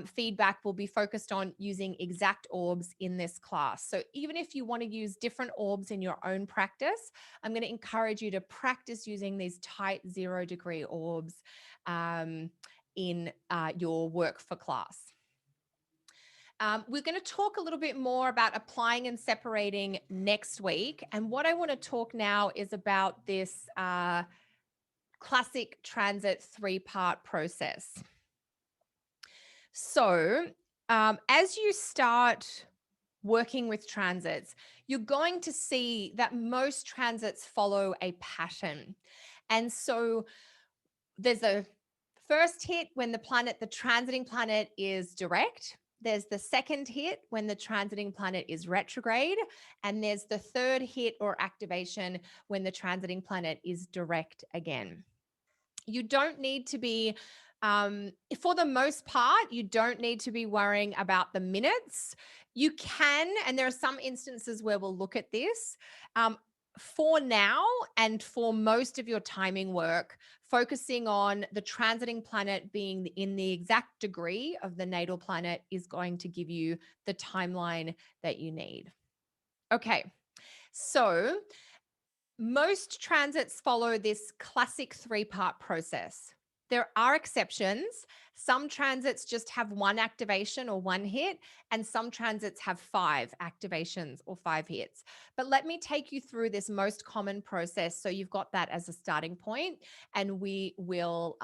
feedback will be focused on using exact orbs in this class. So even if you want to use different orbs in your own practice, I'm going to encourage you to practice using these tight 0-degree orbs in your work for class. We're going to talk a little bit more about applying and separating next week. And what I want to talk now is about this classic transit 3-part process. So as you start working with transits, you're going to see that most transits follow a pattern. And so there's a first hit when the transiting planet is direct. There's the second hit when the transiting planet is retrograde. And there's the third hit or activation when the transiting planet is direct again. You don't need to be, for the most part, you don't need to be worrying about the minutes. You can, and there are some instances where we'll look at this. For now, and for most of your timing work, focusing on the transiting planet being in the exact degree of the natal planet is going to give you the timeline that you need. Okay, so most transits follow this classic 3-part process. There are exceptions. Some transits just have 1 activation or 1 hit, and some transits have 5 activations or 5 hits. But let me take you through this most common process so you've got that as a starting point, and we will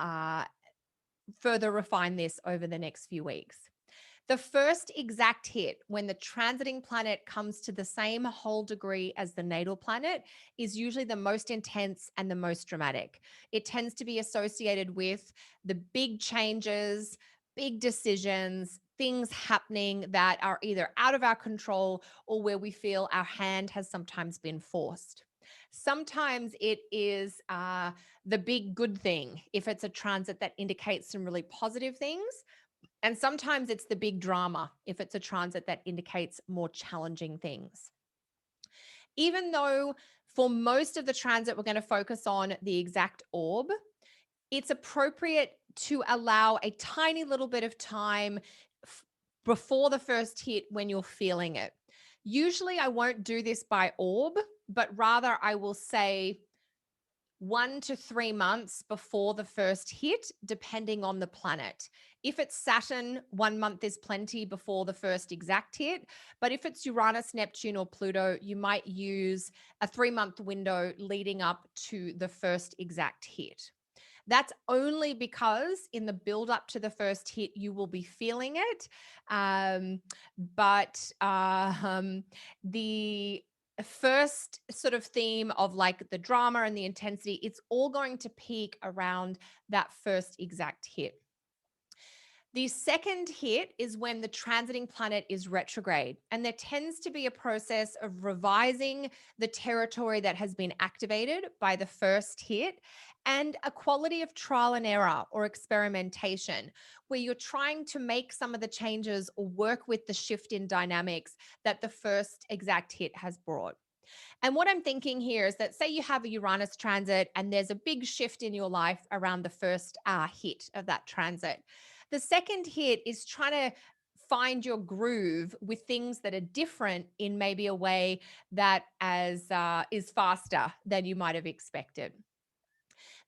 further refine this over the next few weeks. The first exact hit when the transiting planet comes to the same whole degree as the natal planet is usually the most intense and the most dramatic. It tends to be associated with the big changes, big decisions, things happening that are either out of our control or where we feel our hand has sometimes been forced. Sometimes it is the big good thing if it's a transit that indicates some really positive things. And sometimes it's the big drama if it's a transit that indicates more challenging things. Even though for most of the transit, we're going to focus on the exact orb, it's appropriate to allow a tiny little bit of time before the first hit when you're feeling it. Usually I won't do this by orb, but rather I will say 1 to 3 months before the first hit, depending on the planet. If it's Saturn, 1 month is plenty before the first exact hit. But if it's Uranus, Neptune, or Pluto, you might use a 3-month window leading up to the first exact hit. That's only because in the build up to the first hit, you will be feeling it. The first sort of theme of like the drama and the intensity, it's all going to peak around that first exact hit. The second hit is when the transiting planet is retrograde, and there tends to be a process of revising the territory that has been activated by the first hit, and a quality of trial and error or experimentation where you're trying to make some of the changes or work with the shift in dynamics that the first exact hit has brought. And what I'm thinking here is that, say you have a Uranus transit and there's a big shift in your life around the first hit of that transit. The second hit is trying to find your groove with things that are different in maybe a way that is faster than you might have expected.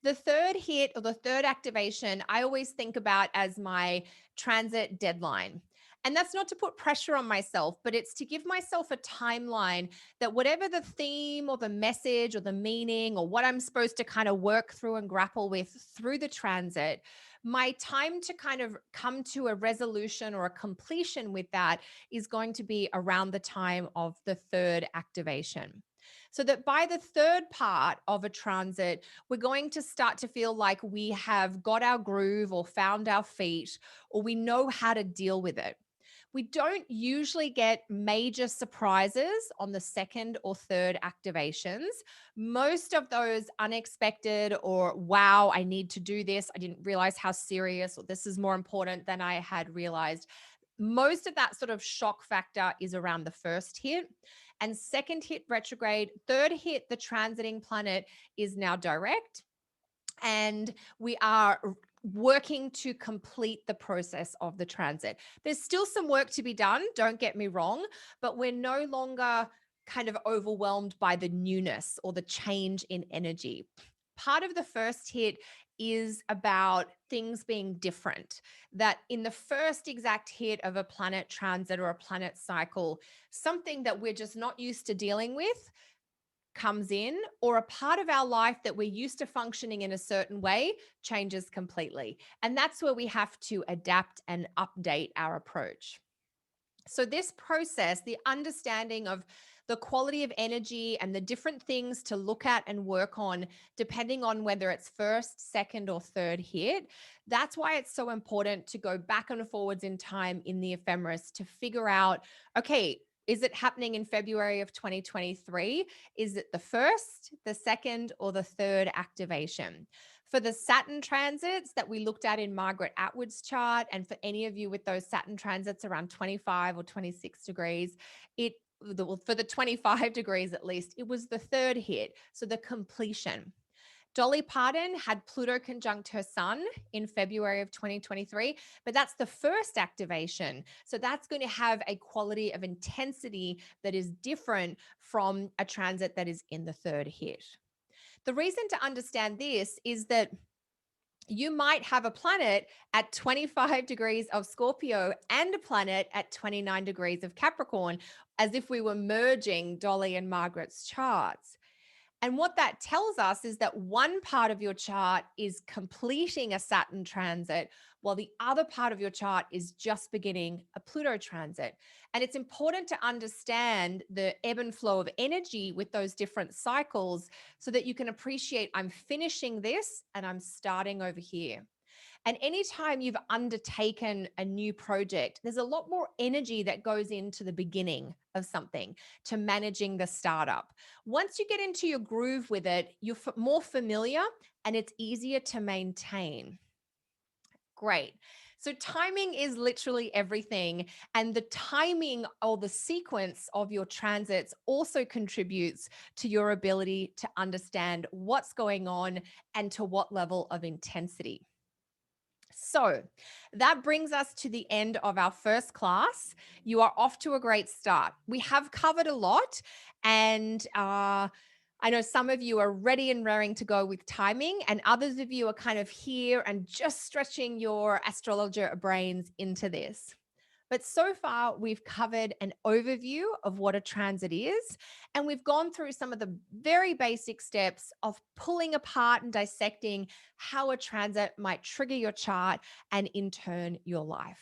The third hit or the third activation, I always think about as my transit deadline. And that's not to put pressure on myself, but it's to give myself a timeline that whatever the theme or the message or the meaning or what I'm supposed to kind of work through and grapple with through the transit, my time to kind of come to a resolution or a completion with that is going to be around the time of the third activation. So that by the third part of a transit, we're going to start to feel like we have got our groove or found our feet, or we know how to deal with it. We don't usually get major surprises on the second or third activations. Most of those unexpected or, wow, I need to do this. I didn't realize how serious, or this is more important than I had realized. Most of that sort of shock factor is around the first hit. And second hit retrograde, third hit the transiting planet is now direct. And we are working to complete the process of the transit. There's still some work to be done, don't get me wrong, but we're no longer kind of overwhelmed by the newness or the change in energy. Part of the first hit is about things being different. That in the first exact hit of a planet transit or a planet cycle, something that we're just not used to dealing with comes in, or a part of our life that we're used to functioning in a certain way changes completely. And that's where we have to adapt and update our approach. So, this process, the understanding of the quality of energy and the different things to look at and work on, depending on whether it's first, second, or third hit, that's why it's so important to go back and forwards in time in the ephemeris to figure out, okay, is it happening in February of 2023? Is it the first, the second, or the third activation? For the Saturn transits that we looked at in Margaret Atwood's chart, and for any of you with those Saturn transits around 25 or 26 degrees, for the 25 degrees at least, it was the third hit, so the completion. Dolly Parton had Pluto conjunct her sun in February of 2023, but that's the first activation. So that's going to have a quality of intensity that is different from a transit that is in the third hit. The reason to understand this is that you might have a planet at 25 degrees of Scorpio and a planet at 29 degrees of Capricorn, as if we were merging Dolly and Margaret's charts. And what that tells us is that one part of your chart is completing a Saturn transit, while the other part of your chart is just beginning a Pluto transit. And it's important to understand the ebb and flow of energy with those different cycles so that you can appreciate, I'm finishing this and I'm starting over here. And anytime you've undertaken a new project, there's a lot more energy that goes into the beginning of something, to managing the startup. Once you get into your groove with it, you're more familiar and it's easier to maintain. Great. So timing is literally everything. And the timing or the sequence of your transits also contributes to your ability to understand what's going on and to what level of intensity. So that brings us to the end of our first class. You are off to a great start. We have covered a lot, and I know some of you are ready and raring to go with timing, and others of you are kind of here and just stretching your astrologer brains into this. But so far, we've covered an overview of what a transit is, and we've gone through some of the very basic steps of pulling apart and dissecting how a transit might trigger your chart and in turn your life.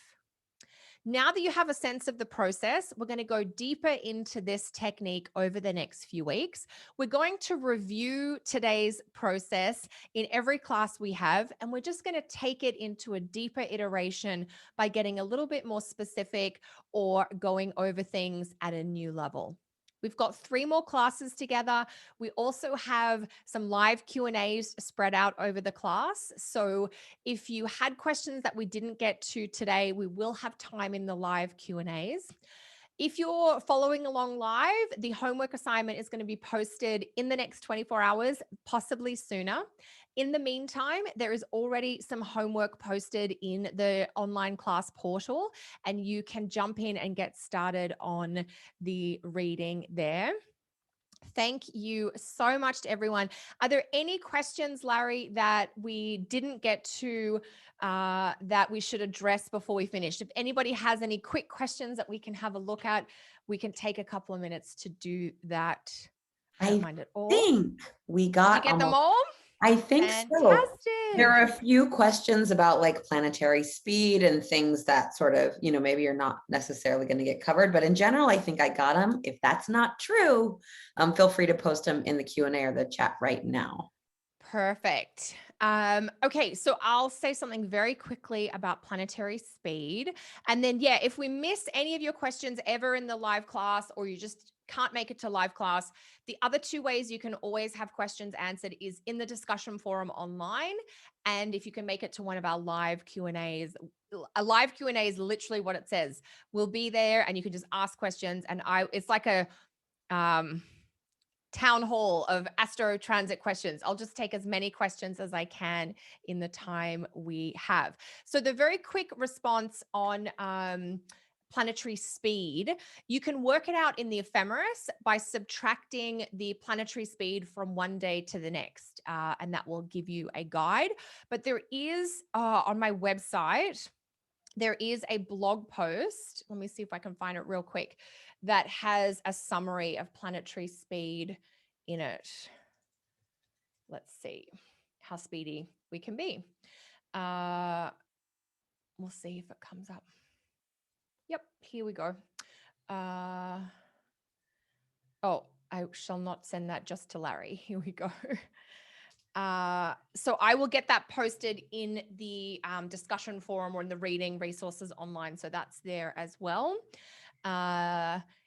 Now that you have a sense of the process, we're going to go deeper into this technique over the next few weeks. We're going to review today's process in every class we have, and we're just going to take it into a deeper iteration by getting a little bit more specific or going over things at a new level. We've got 3 more classes together. We also have some live Q&As spread out over the class. So if you had questions that we didn't get to today, we will have time in the live Q&As. If you're following along live, the homework assignment is going to be posted in the next 24 hours, possibly sooner. In the meantime, there is already some homework posted in the online class portal, and you can jump in and get started on the reading there. Thank you so much to everyone. Are there any questions, Larry, that we didn't get to that we should address before we finish? If anybody has any quick questions that we can have a look at, we can take a couple of minutes to do that. I don't mind at all. I think we got Did you get them all? I think Fantastic. so. There are a few questions about like planetary speed and things that sort of, maybe you're not necessarily going to get covered, but in general, I think I got them. If that's not true, feel free to post them in the Q&A or the chat right now. Perfect. Okay, so I'll say something very quickly about planetary speed. And then, yeah, if we miss any of your questions ever in the live class, or you just can't make it to live class, the other two ways you can always have questions answered is in the discussion forum online. And if you can make it to one of our live Q&As, a live Q&A is literally what it says. We'll be there and you can just ask questions. And it's like a, town hall of astro transit questions. I'll just take as many questions as I can in the time we have. So the very quick response on planetary speed, you can work it out in the ephemeris by subtracting the planetary speed from one day to the next, and that will give you a guide. But there is on my website, there is a blog post. Let me see if I can find it real quick, that has a summary of planetary speed in it. Let's see how speedy we can be. We'll see if it comes up. Yep, here we go. Oh, I shall not send that just to Larry. Here we go. So I will get that posted in the discussion forum or in the reading resources online. So that's there as well.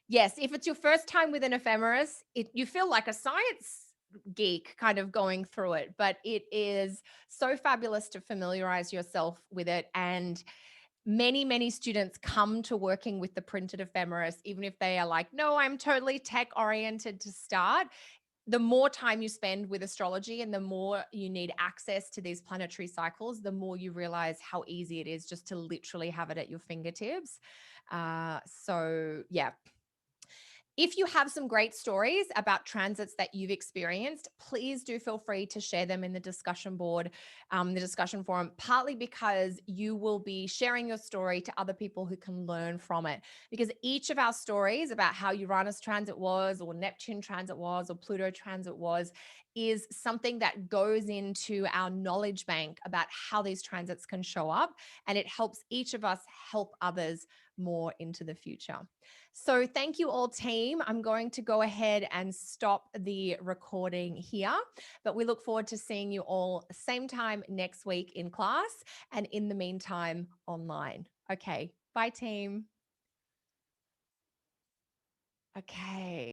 Yes, if it's your first time with an ephemeris, you feel like a science geek kind of going through it, but it is so fabulous to familiarize yourself with it. And many students come to working with the printed ephemeris, even if they are like, no, I'm totally tech oriented to start. The more time you spend with astrology and the more you need access to these planetary cycles, the more you realize how easy it is just to literally have it at your fingertips. So yeah. If you have some great stories about transits that you've experienced, please do feel free to share them in the discussion board, the discussion forum, partly because you will be sharing your story to other people who can learn from it. Because each of our stories about how Uranus transit was, or Neptune transit was, or Pluto transit was, is something that goes into our knowledge bank about how these transits can show up. And it helps each of us help others more into the future. So thank you all, team. I'm going to go ahead and stop the recording here, but we look forward to seeing you all same time next week in class, and in the meantime online. Okay, bye, team. Okay.